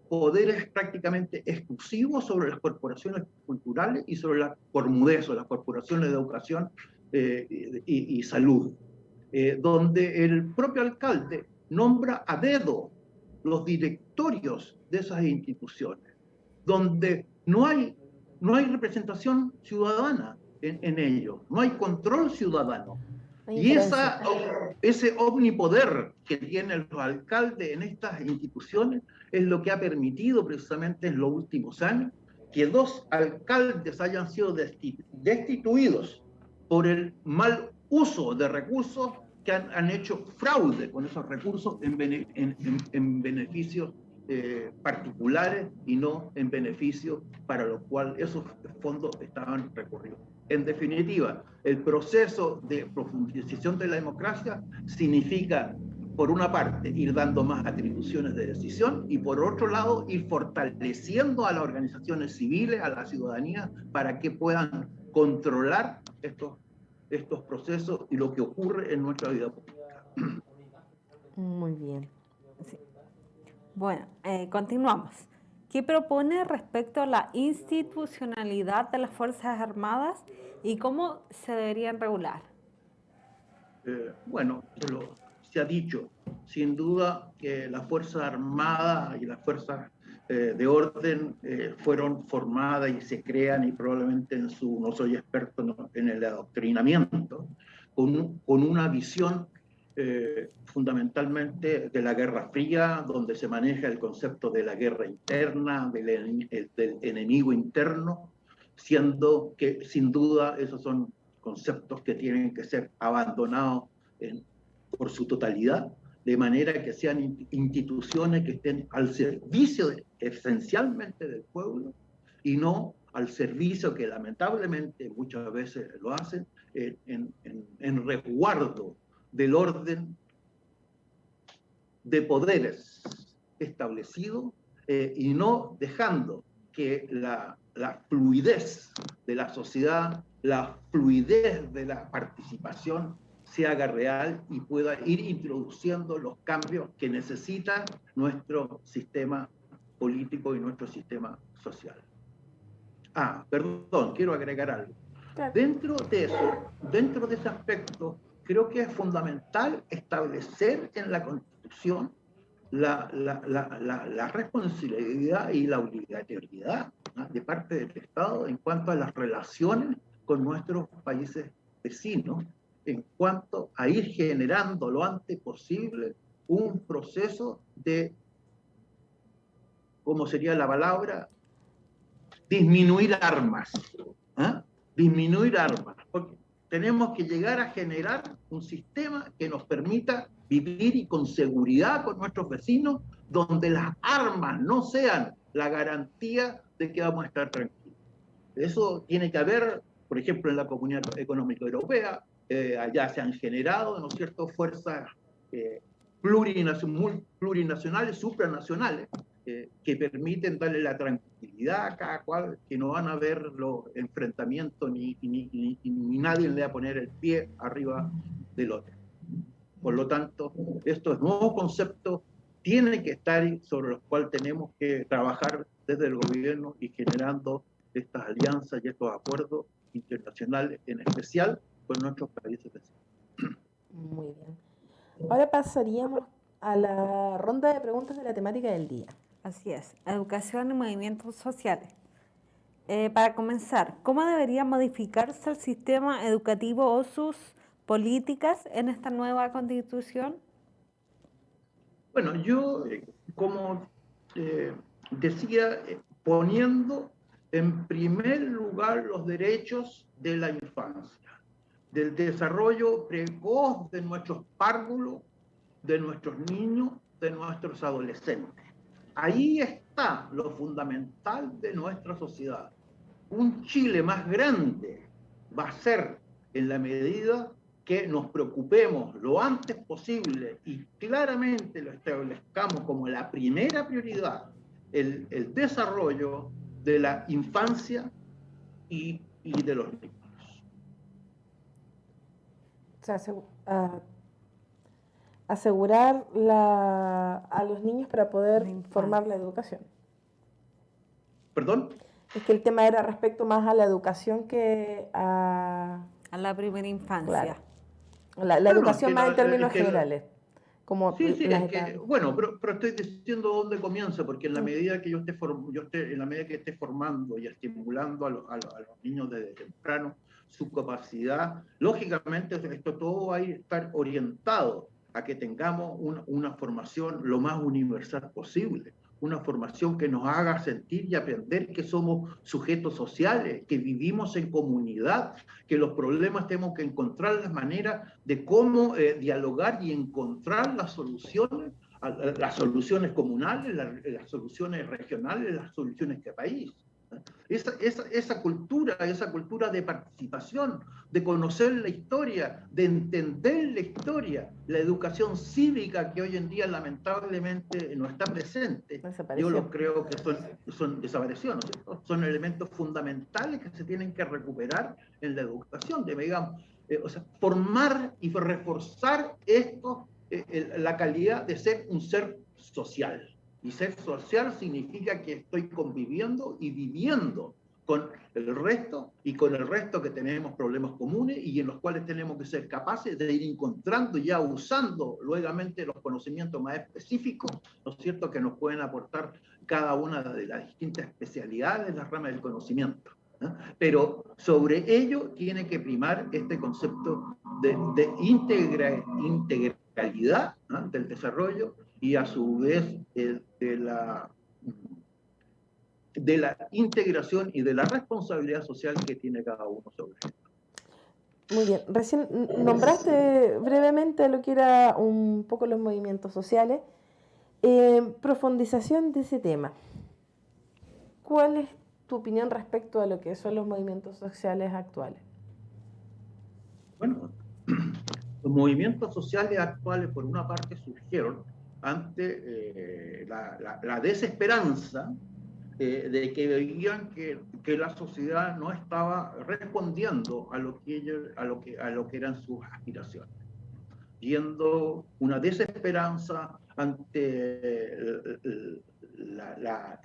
poderes prácticamente exclusivos sobre las corporaciones culturales y sobre por MUDESO, las corporaciones de educación y salud, donde el propio alcalde nombra a dedo los directorios de esas instituciones, donde no hay representación ciudadana, en ello. No hay control ciudadano. Hay Y injerencia. ese omnipoder que tienen los alcaldes en estas instituciones es lo que ha permitido precisamente en los últimos años que 2 alcaldes hayan sido destituidos por el mal uso de recursos, que han hecho fraude con esos recursos en beneficios particulares y no en beneficios para los cuales esos fondos estaban recurridos. En definitiva, el proceso de profundización de la democracia significa, por una parte, ir dando más atribuciones de decisión y, por otro lado, ir fortaleciendo a las organizaciones civiles, a la ciudadanía, para que puedan controlar estos procesos y lo que ocurre en nuestra vida pública. Muy bien. Sí. Bueno, continuamos. ¿Qué propone respecto a la institucionalidad de las Fuerzas Armadas y cómo se deberían regular? Bueno, se ha dicho, sin duda, que las Fuerzas Armadas y las Fuerzas de orden fueron formadas y se crean, y probablemente no soy experto en el adoctrinamiento, con una visión fundamentalmente de la Guerra Fría, donde se maneja el concepto de la guerra interna, del enemigo interno, siendo que sin duda esos son conceptos que tienen que ser abandonados por su totalidad, de manera que sean instituciones que estén al servicio esencialmente del pueblo y no al servicio, que lamentablemente muchas veces lo hacen, en resguardo del orden de poderes establecido, y no dejando que la fluidez de la sociedad, la fluidez de la participación se haga real y pueda ir introduciendo los cambios que necesita nuestro sistema político y nuestro sistema social. Perdón, quiero agregar algo. Claro. Dentro de ese aspecto, creo que es fundamental establecer en la Constitución la responsabilidad y la obligatoriedad, ¿no?, de parte del Estado en cuanto a las relaciones con nuestros países vecinos, en cuanto a ir generando lo antes posible un proceso de, ¿cómo sería la palabra? Disminuir armas. Disminuir armas, porque tenemos que llegar a generar un sistema que nos permita vivir y con seguridad con nuestros vecinos, donde las armas no sean la garantía de que vamos a estar tranquilos. Eso tiene que haber, por ejemplo, en la Comunidad Económica Europea, allá se han generado, ¿no es cierto?, fuerzas plurinacionales, supranacionales, que permiten darle la tranquilidad a cada cual, que no van a haber los enfrentamientos ni nadie le va a poner el pie arriba del otro. Por lo tanto, estos nuevos conceptos tienen que estar sobre los cuales tenemos que trabajar desde el gobierno y generando estas alianzas y estos acuerdos internacionales, en especial con nuestros países vecinos. Muy bien. Ahora pasaríamos a la ronda de preguntas de la temática del día. Así es, educación y movimientos sociales. Para comenzar, ¿cómo debería modificarse el sistema educativo o sus políticas en esta nueva Constitución? Bueno, yo, como decía, poniendo en primer lugar los derechos de la infancia, del desarrollo precoz de nuestros párvulos, de nuestros niños, de nuestros adolescentes. Ahí está lo fundamental de nuestra sociedad. Un Chile más grande va a ser en la medida que nos preocupemos lo antes posible y claramente lo establezcamos como la primera prioridad, el desarrollo de la infancia y de los niños. O sea, asegurar a los niños para poder formar la educación. ¿Perdón? Es que el tema era respecto más a la educación que a la primera infancia. Claro. La educación más en términos generales. como Sí, sí, las es que, etapas. bueno, pero estoy diciendo dónde comienza, porque en la medida que en la medida que esté formando y estimulando a los niños desde temprano su capacidad, lógicamente esto todo va a estar orientado a que tengamos una formación lo más universal posible, una formación que nos haga sentir y aprender que somos sujetos sociales, que vivimos en comunidad, que los problemas tenemos que encontrar las maneras de cómo dialogar y encontrar las soluciones comunales, las soluciones regionales, las soluciones de país. Esa cultura de participación, de conocer la historia, de entender la historia, la educación cívica que hoy en día lamentablemente no está presente, yo lo creo que desapareció, ¿no es cierto? Son elementos fundamentales que se tienen que recuperar en la educación, digamos, o sea, formar y reforzar la calidad de ser un ser social. Y ser social significa que estoy conviviendo y viviendo con el resto y con el resto que tenemos problemas comunes y en los cuales tenemos que ser capaces de ir encontrando ya usando luegamente los conocimientos más específicos, ¿no es cierto?, que nos pueden aportar cada una de las distintas especialidades de las ramas del conocimiento. Pero sobre ello tiene que primar este concepto de integralidad, ¿no?, del desarrollo y a su vez de la integración y de la responsabilidad social que tiene cada uno sobre esto. Muy bien, recién nombraste brevemente lo que era un poco los movimientos sociales. Profundización de ese tema. ¿Cuál es tu opinión respecto a lo que son los movimientos sociales actuales? Bueno, los movimientos sociales actuales, por una parte, surgieron ante la desesperanza de que veían que la sociedad no estaba respondiendo a lo que eran sus aspiraciones, viendo una desesperanza ante la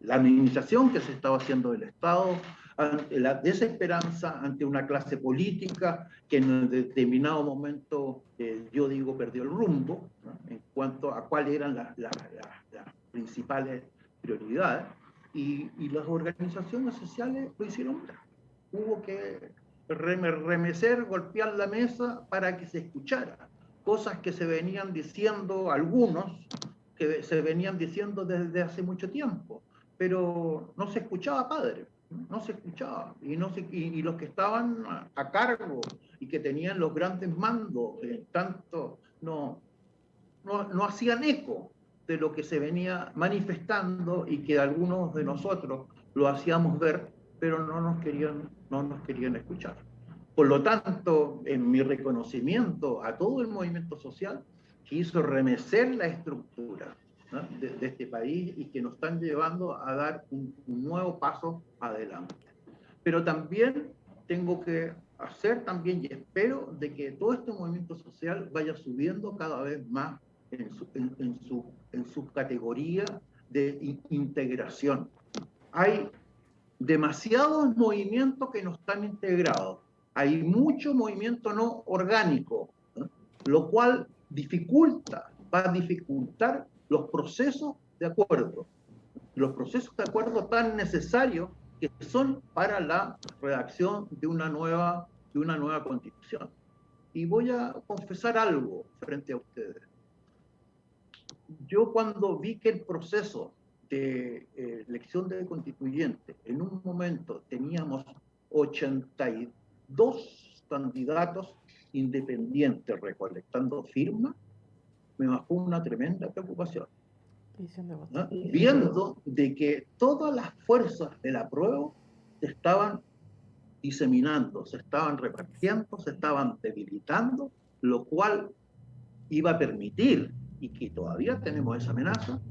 administración que se estaba haciendo del Estado, ante la desesperanza ante una clase política que en un determinado momento, yo digo, perdió el rumbo, ¿no?, en cuanto a cuáles eran las principales prioridades, y las organizaciones sociales lo hicieron. Hubo que remecer, golpear la mesa para que se escuchara cosas que se venían diciendo algunos, que se venían diciendo desde hace mucho tiempo, pero no se escuchaba, padre, no se escuchaba, y los que estaban a cargo y que tenían los grandes mandos, tanto no hacían eco de lo que se venía manifestando y que algunos de nosotros lo hacíamos ver, pero no nos querían escuchar. Por lo tanto, en mi reconocimiento a todo el movimiento social que hizo remecer la estructura, ¿no?, de este país y que nos están llevando a dar un nuevo paso adelante. Pero también tengo que hacer también, y espero, de que todo este movimiento social vaya subiendo cada vez más en su categoría de integración. Hay demasiados movimientos que no están integrados. Hay mucho movimiento no orgánico, ¿no?, lo cual va a dificultar los procesos de acuerdo tan necesarios que son para la redacción de una nueva constitución. Y voy a confesar algo frente a ustedes. Yo cuando vi que el proceso de elección de constituyente, en un momento teníamos 82 candidatos independientes recolectando firmas, me bajó una tremenda preocupación, ¿no?, viendo de que todas las fuerzas del apruebo se estaban diseminando, se estaban repartiendo, se estaban debilitando, lo cual iba a permitir, y que todavía tenemos esa amenaza,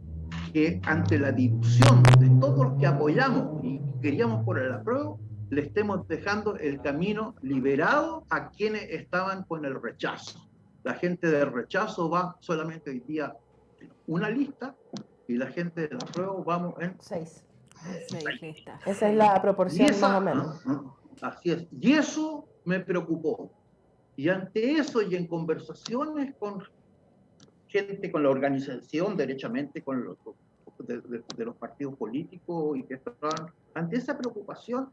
que ante la dilución de todos los que apoyamos y queríamos por el apruebo, le estemos dejando el camino liberado a quienes estaban con el rechazo. La gente del rechazo va solamente hoy día en una lista y la gente del apruebo vamos en 6. 6 listas. Esa es la proporción más o menos. Así es. Y eso me preocupó. Y ante eso y en conversaciones gente con la organización, derechamente con los de los partidos políticos, y que estaban ante esa preocupación.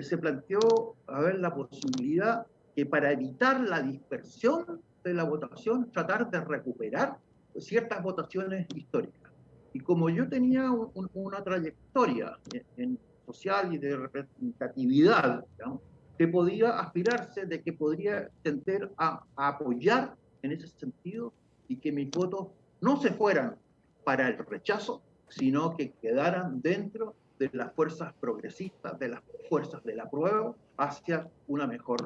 Se planteó la posibilidad que, para evitar la dispersión de la votación, tratar de recuperar ciertas votaciones históricas. Y como yo tenía una trayectoria en social y de representatividad, ¿no?, que podía aspirarse de que podría tender a apoyar en ese sentido, y que mis votos no se fueran para el rechazo, sino que quedaran dentro de las fuerzas progresistas, de las fuerzas del apruebo, hacia una mejor.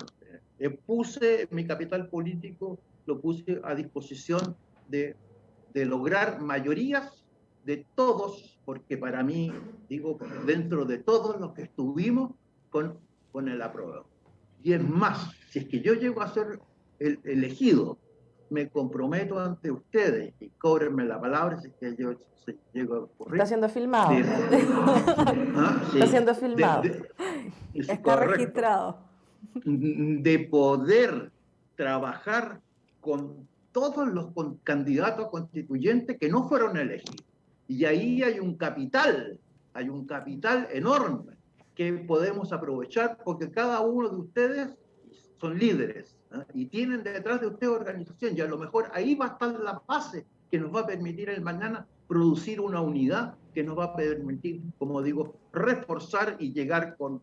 Puse mi capital político, lo puse a disposición de lograr mayorías de todos, porque para mí, digo, dentro de todos los que estuvimos con el apruebo. Y es más, si es que yo llego a ser elegido, me comprometo ante ustedes, y cóbrenme la palabra si es que yo llego a ocurrir. Está siendo filmado. Sí. Está siendo filmado. Está correcto. registrado. De poder trabajar con todos los candidatos constituyentes que no fueron elegidos. Y ahí hay un capital enorme que podemos aprovechar, porque cada uno de ustedes son líderes, ¿eh? Y tienen detrás de ustedes organización, y a lo mejor ahí va a estar la base que nos va a permitir el mañana producir una unidad que nos va a permitir, como digo, reforzar y llegar con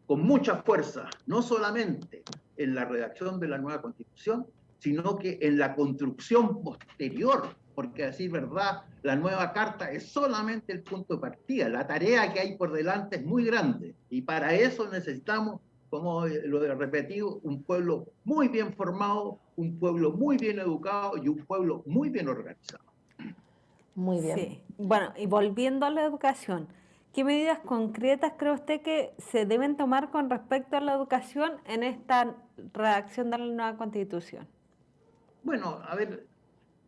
mucha fuerza, no solamente en la redacción de la nueva Constitución, sino que en la construcción posterior, porque, a decir verdad, la nueva Carta es solamente el punto de partida. La tarea que hay por delante es muy grande, y para eso necesitamos, como lo he repetido, un pueblo muy bien formado, un pueblo muy bien educado y un pueblo muy bien organizado. Muy bien. Sí. Bueno, y volviendo a la educación, ¿qué medidas concretas cree usted que se deben tomar con respecto a la educación en esta redacción de la nueva Constitución? Bueno, a ver,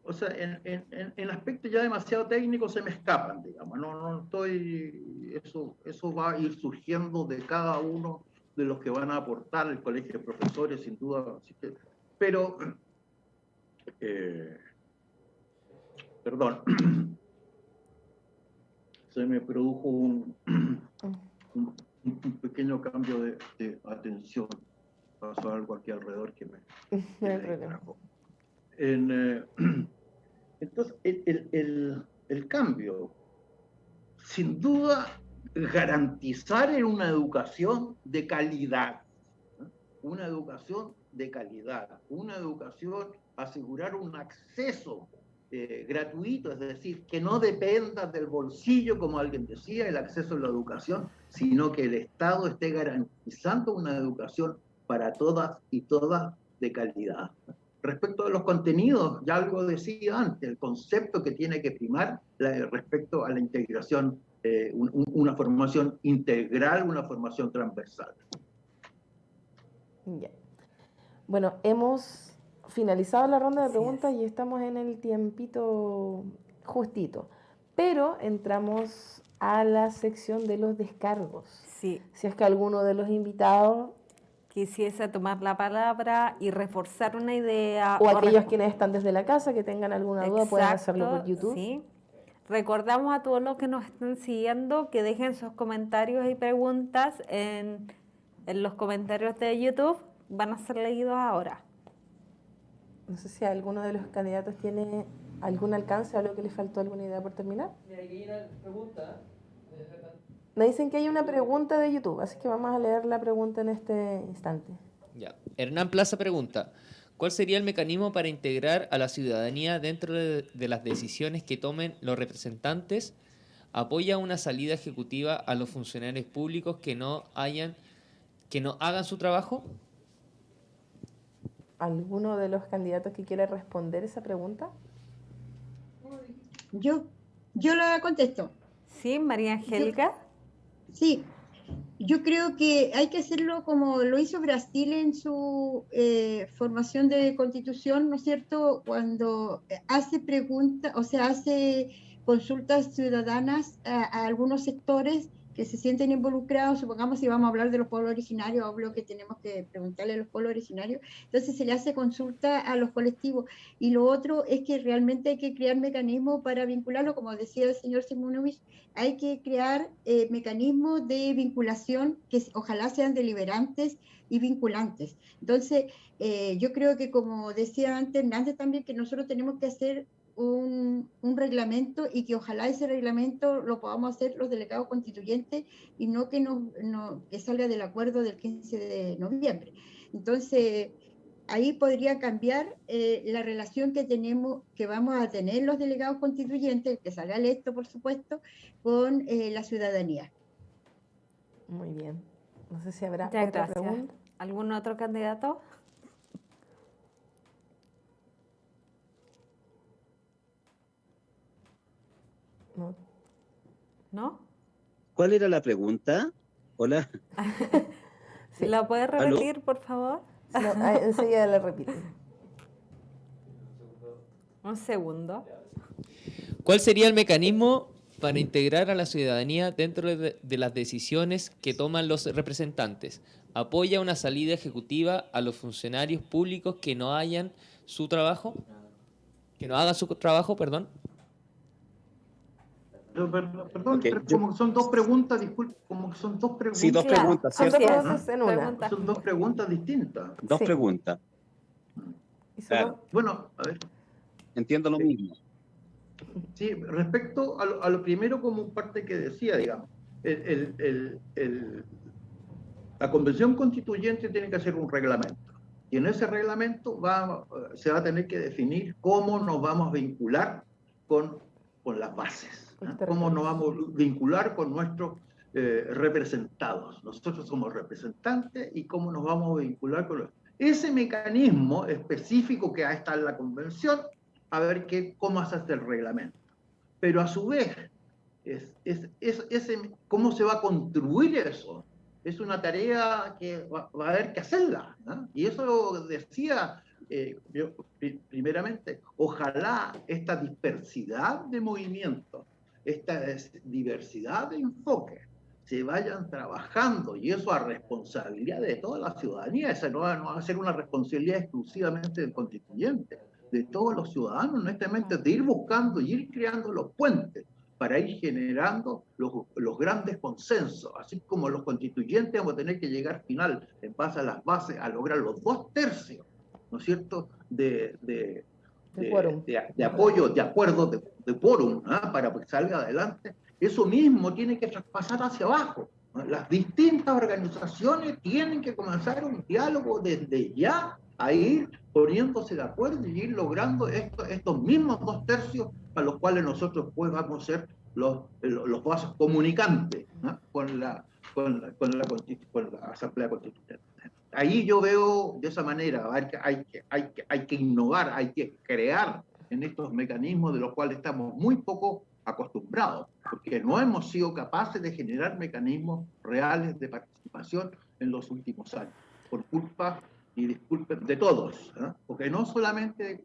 o sea, en aspectos ya demasiado técnicos se me escapan, digamos. No estoy, eso va a ir surgiendo de cada uno de los que van a aportar el colegio de profesores, sin duda. Pero, perdón, se me produjo un pequeño cambio de atención. Pasó algo aquí alrededor que me distrajo. Entonces, el cambio, sin duda, garantizar en una educación de calidad, ¿no? Una educación de calidad, una educación, asegurar un acceso gratuito, es decir, que no dependa del bolsillo, como alguien decía, el acceso a la educación, sino que el Estado esté garantizando una educación para todas y todas de calidad. Respecto a los contenidos, ya algo decía antes, el concepto que tiene que primar respecto a la integración, una formación integral, una formación transversal. Ya. Bueno, hemos finalizado la ronda de preguntas y estamos en el tiempito justito, pero entramos a la sección de los descargos. Sí. Si es que alguno de los invitados quisiese tomar la palabra y reforzar una idea. O aquellos quienes están desde la casa que tengan alguna duda pueden hacerlo por YouTube. Sí. Recordamos a todos los que nos están siguiendo que dejen sus comentarios y preguntas en los comentarios de YouTube. Van a ser leídos ahora. No sé si alguno de los candidatos tiene algún alcance o algo que le faltó, alguna idea por terminar. Mira, aquí hay una pregunta. Me dicen que hay una pregunta de YouTube, así que vamos a leer la pregunta en este instante. Ya. Hernán Plaza pregunta, ¿cuál sería el mecanismo para integrar a la ciudadanía dentro de las decisiones que tomen los representantes? ¿Apoya una salida ejecutiva a los funcionarios públicos que no hagan su trabajo? ¿Alguno de los candidatos que quiere responder esa pregunta? Yo la contesto. Sí, María Angélica. Sí, yo creo que hay que hacerlo como lo hizo Brasil en su formación de constitución, ¿no es cierto? Cuando hace preguntas, o sea, hace consultas ciudadanas a algunos sectores que se sienten involucrados. Supongamos si vamos a hablar de los pueblos originarios, obvio que tenemos que preguntarle a los pueblos originarios, entonces se le hace consulta a los colectivos. Y lo otro es que realmente hay que crear mecanismos para vincularlo, como decía el señor Simonovich, hay que crear mecanismos de vinculación que ojalá sean deliberantes y vinculantes. Entonces, yo creo que, como decía antes Hernández también, que nosotros tenemos que hacer un reglamento y que ojalá ese reglamento lo podamos hacer los delegados constituyentes y no que, que salga del acuerdo del 15 de noviembre. Entonces, ahí podría cambiar la relación que tenemos, que vamos a tener los delegados constituyentes, que salga electo, por supuesto, con la ciudadanía. Muy bien. No sé si habrá Muchas otra gracias. pregunta. ¿Algún otro candidato? No. ¿No? ¿Cuál era la pregunta? Hola. Sí. ¿La puede ¿Aló? repetir, por favor? No, enseguida le repito. Un segundo. ¿Cuál sería el mecanismo para integrar a la ciudadanía dentro de las decisiones que toman los representantes? ¿Apoya una salida ejecutiva a los funcionarios públicos que no hagan su trabajo? Que no hagan su trabajo, perdón. Perdón, Ok, pero como que son dos preguntas, disculpe, como que son dos preguntas. Sí, dos Claro, preguntas, Son ¿cierto? dos cosas en una. Pregunta. Son dos preguntas distintas. Dos Sí. preguntas. Y solo- Claro. Bueno, a ver, Entiendo lo mismo. sí, respecto a lo primero, como parte que decía, digamos, la convención constituyente tiene que hacer un reglamento. Y en ese reglamento se va a tener que definir cómo nos vamos a vincular con las bases. Cómo nos vamos a vincular con nuestros representados. Nosotros somos representantes y cómo nos vamos a vincular con los... Ese mecanismo específico que está en la convención, a ver cómo se hace el reglamento. Pero a su vez, cómo se va a construir eso, es una tarea que va a haber que hacerla, ¿no? Y eso decía... yo, primeramente, ojalá esta dispersidad de movimientos, esta diversidad de enfoques se vayan trabajando, y eso a responsabilidad de toda la ciudadanía. Esa no va a ser una responsabilidad exclusivamente del constituyente, de todos los ciudadanos, honestamente, de ir buscando y ir creando los puentes para ir generando los grandes consensos. Así como los constituyentes vamos a tener que llegar al final, en base a las bases, a lograr los 2/3, ¿no es cierto?, de apoyo, de acuerdo, de quórum, ¿no?, para que salga adelante. Eso mismo tiene que traspasar hacia abajo, ¿no? Las distintas organizaciones tienen que comenzar un diálogo desde ya, a ir poniéndose de acuerdo y ir logrando estos mismos 2/3 para los cuales nosotros pues vamos a ser los vasos comunicantes, ¿no?, con la Asamblea Constituyente. Ahí yo veo de esa manera, hay que innovar, hay que crear en estos mecanismos de los cuales estamos muy poco acostumbrados, porque no hemos sido capaces de generar mecanismos reales de participación en los últimos años, por culpa, y disculpen, de todos, ¿eh? Porque no solamente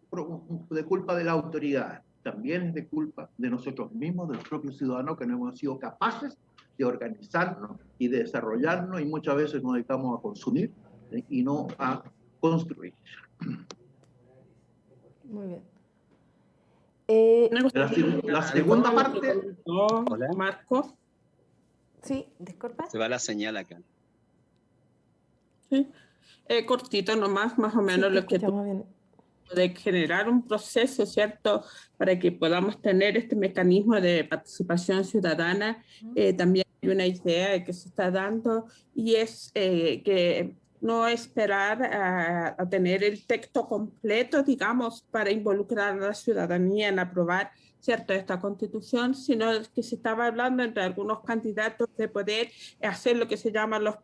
de culpa de la autoridad, también es de culpa de nosotros mismos, de los propios ciudadanos, que no hemos sido capaces de organizarnos y de desarrollarnos, y muchas veces nos dedicamos a consumir y no a construir. Muy bien. La segunda parte... Hola. Marco. Sí, disculpa. Se va la señal acá. Sí. Cortito nomás, más o menos sí, lo que escuchamos bien. de generar un proceso, ¿cierto?, para que podamos tener este mecanismo de participación ciudadana. También hay una idea que se está dando, y es que no esperar a tener el texto completo, digamos, para involucrar a la ciudadanía en aprobar, ¿cierto?, esta constitución, sino que se estaba hablando entre algunos candidatos de poder hacer lo que se llaman los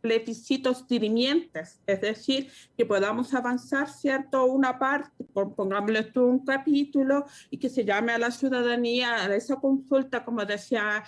plebiscitos dirimientes, es decir, que podamos avanzar, ¿cierto?, una parte, pongámosle tú un capítulo, y que se llame a la ciudadanía a esa consulta, como decía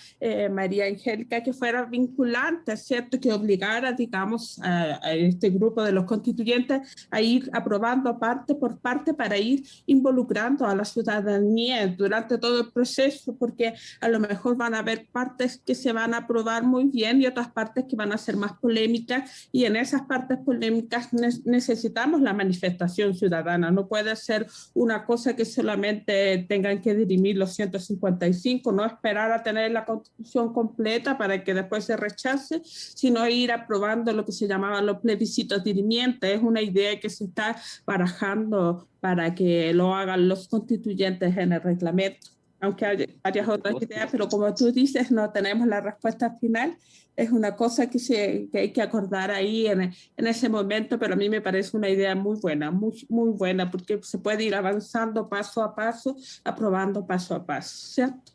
María Angélica, que fuera vinculante, ¿cierto?, que obligara, digamos, a este grupo de los constituyentes a ir aprobando parte por parte para ir involucrando a la ciudadanía durante todo el proceso, porque a lo mejor van a haber partes que se van a aprobar muy bien y otras partes que van a ser más polémicas, y en esas partes polémicas necesitamos la manifestación ciudadana. No puede ser una cosa que solamente tengan que dirimir los 155, no esperar a tener la Constitución completa para que después se rechace, sino ir aprobando lo que se llamaban los plebiscitos dirimientes. Es una idea que se está barajando para que lo hagan los constituyentes en el reglamento, aunque hay varias otras ideas, pero como tú dices, no tenemos la respuesta final. Es una cosa que hay que acordar ahí en ese momento, pero a mí me parece una idea muy buena, muy buena, porque se puede ir avanzando paso a paso, aprobando paso a paso, ¿cierto?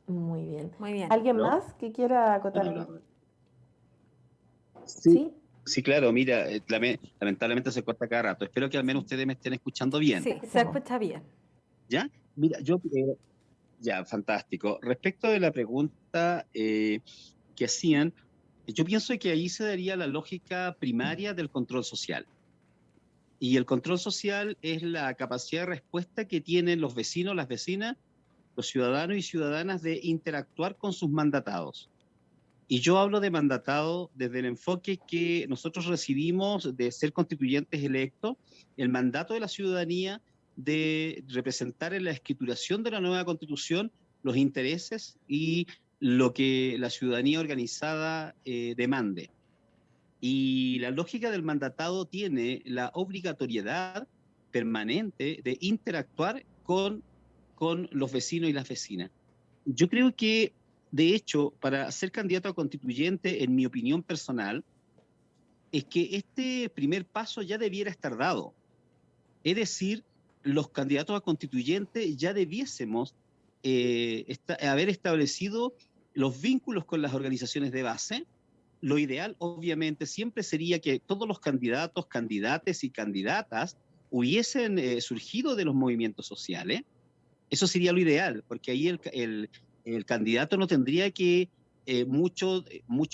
Muy bien. Muy bien. ¿Alguien más que quiera acotar? Sí. Sí, claro, mira, lamentablemente se corta cada rato. Espero que al menos ustedes me estén escuchando bien. Sí, se escucha bien. ¿Ya? Mira, ya, fantástico. Respecto de la pregunta que hacían, yo pienso que ahí se daría la lógica primaria del control social. Y el control social es la capacidad de respuesta que tienen los vecinos, las vecinas, los ciudadanos y ciudadanas de interactuar con sus mandatados. Y yo hablo de mandatado desde el enfoque que nosotros recibimos de ser constituyentes electos, el mandato de la ciudadanía de representar en la escrituración de la nueva constitución los intereses y lo que la ciudadanía organizada demande. Y la lógica del mandatado tiene la obligatoriedad permanente de interactuar con los vecinos y las vecinas. Yo creo que, de hecho, para ser candidato a constituyente, en mi opinión personal, es que este primer paso ya debiera estar dado. Es decir, los candidatos a constituyente ya debiésemos haber establecido los vínculos con las organizaciones de base. Lo ideal, obviamente, siempre sería que todos los candidatos, candidates y candidatas hubiesen surgido de los movimientos sociales. Eso sería lo ideal, porque ahí el candidato no tendría que mucho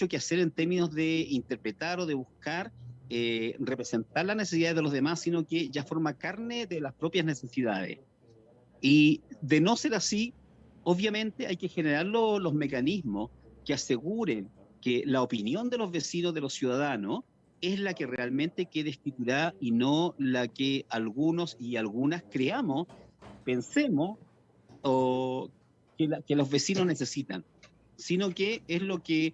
que hacer en términos de interpretar o de buscar representar las necesidades de los demás, sino que ya forma carne de las propias necesidades. Y de no ser así, obviamente hay que generar los mecanismos que aseguren que la opinión de los vecinos, de los ciudadanos, es la que realmente quede escriturada y no la que algunos y algunas creamos, pensemos o que los vecinos necesitan, sino que es lo que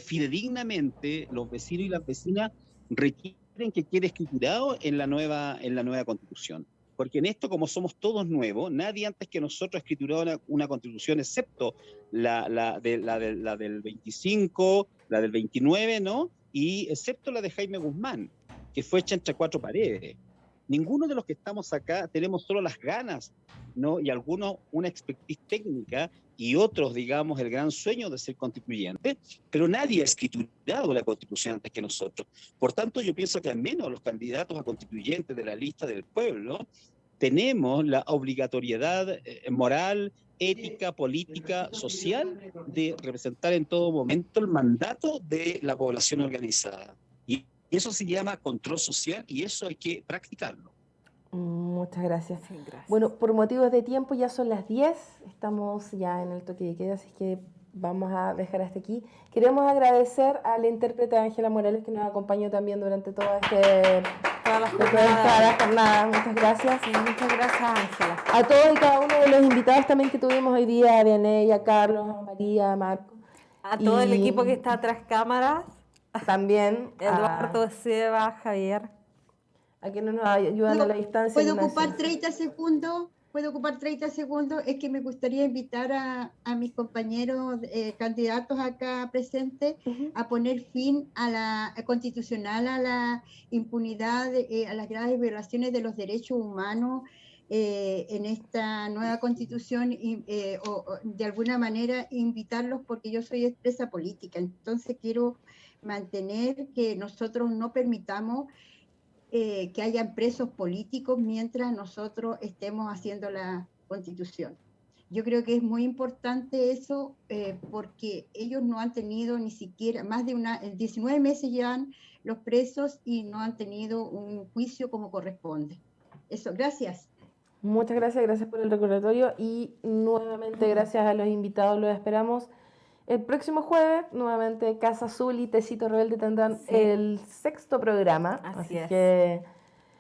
fidedignamente los vecinos y las vecinas requieren que quede escriturado en la nueva constitución. Porque en esto, como somos todos nuevos, nadie antes que nosotros ha escriturado una constitución, excepto la del 25, la del 29, ¿no? Y excepto la de Jaime Guzmán, que fue hecha entre cuatro paredes. Ninguno de los que estamos acá tenemos solo las ganas, ¿no? Y algunos una expertise técnica y otros, digamos, el gran sueño de ser constituyente, pero nadie ha escriturado la constitución antes que nosotros. Por tanto, yo pienso que al menos los candidatos a constituyentes de la lista del pueblo tenemos la obligatoriedad moral, ética, política, social de representar en todo momento el mandato de la población organizada. Y eso se llama control social y eso hay que practicarlo. Muchas gracias. Sí, gracias. Bueno, por motivos de tiempo ya son las 10, estamos ya en el toque de queda, así que vamos a dejar hasta aquí. Queremos agradecer a la intérprete Ángela Morales que nos acompañó también durante toda la jornada. Muchas gracias. Sí, muchas gracias, Ángela. A todos y cada uno de los invitados también que tuvimos hoy día, a Vianey, a Carlos, a María, a Marco. A todo el equipo que está tras cámaras. También. Eduardo, Seba, Javier. A quienes nos ayudan a la distancia. ¿Puedo ocupar 30 segundos? ¿Puedo ocupar 30 segundos? Es que me gustaría invitar a mis compañeros candidatos acá presentes a poner fin a la constitucional, a la impunidad, a las graves violaciones de los derechos humanos en esta nueva constitución o de alguna manera invitarlos porque yo soy expresa política. Entonces quiero mantener que nosotros no permitamos que hayan presos políticos mientras nosotros estemos haciendo la constitución. Yo creo que es muy importante eso porque ellos no han tenido ni siquiera, 19 meses llevan los presos y no han tenido un juicio como corresponde. Eso, gracias. Muchas gracias, gracias por el recordatorio y nuevamente gracias a los invitados, los esperamos el próximo jueves. Nuevamente Casa Azul y Tecito Rebelde tendrán el 6º programa, Así es. que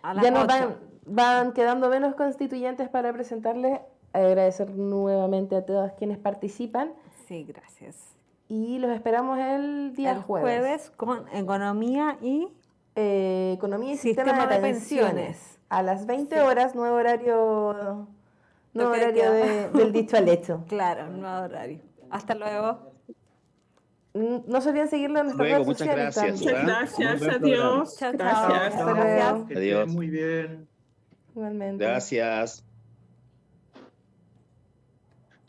A las ya nos 8. van quedando menos constituyentes para presentarles. Agradecer nuevamente a todos quienes participan Sí, gracias. y los esperamos el día El jueves con economía y Economía y sistema de pensiones. A las 20 horas, nuevo horario, Toque de queda. del dicho al hecho. claro, nuevo horario. Hasta luego. No se olviden seguirlo en nuestras Luego, redes muchas sociales gracias. también. Gracias, buen adiós. Chao, chao. Gracias. Hasta luego. Que Adiós. estén muy bien. Igualmente. Gracias.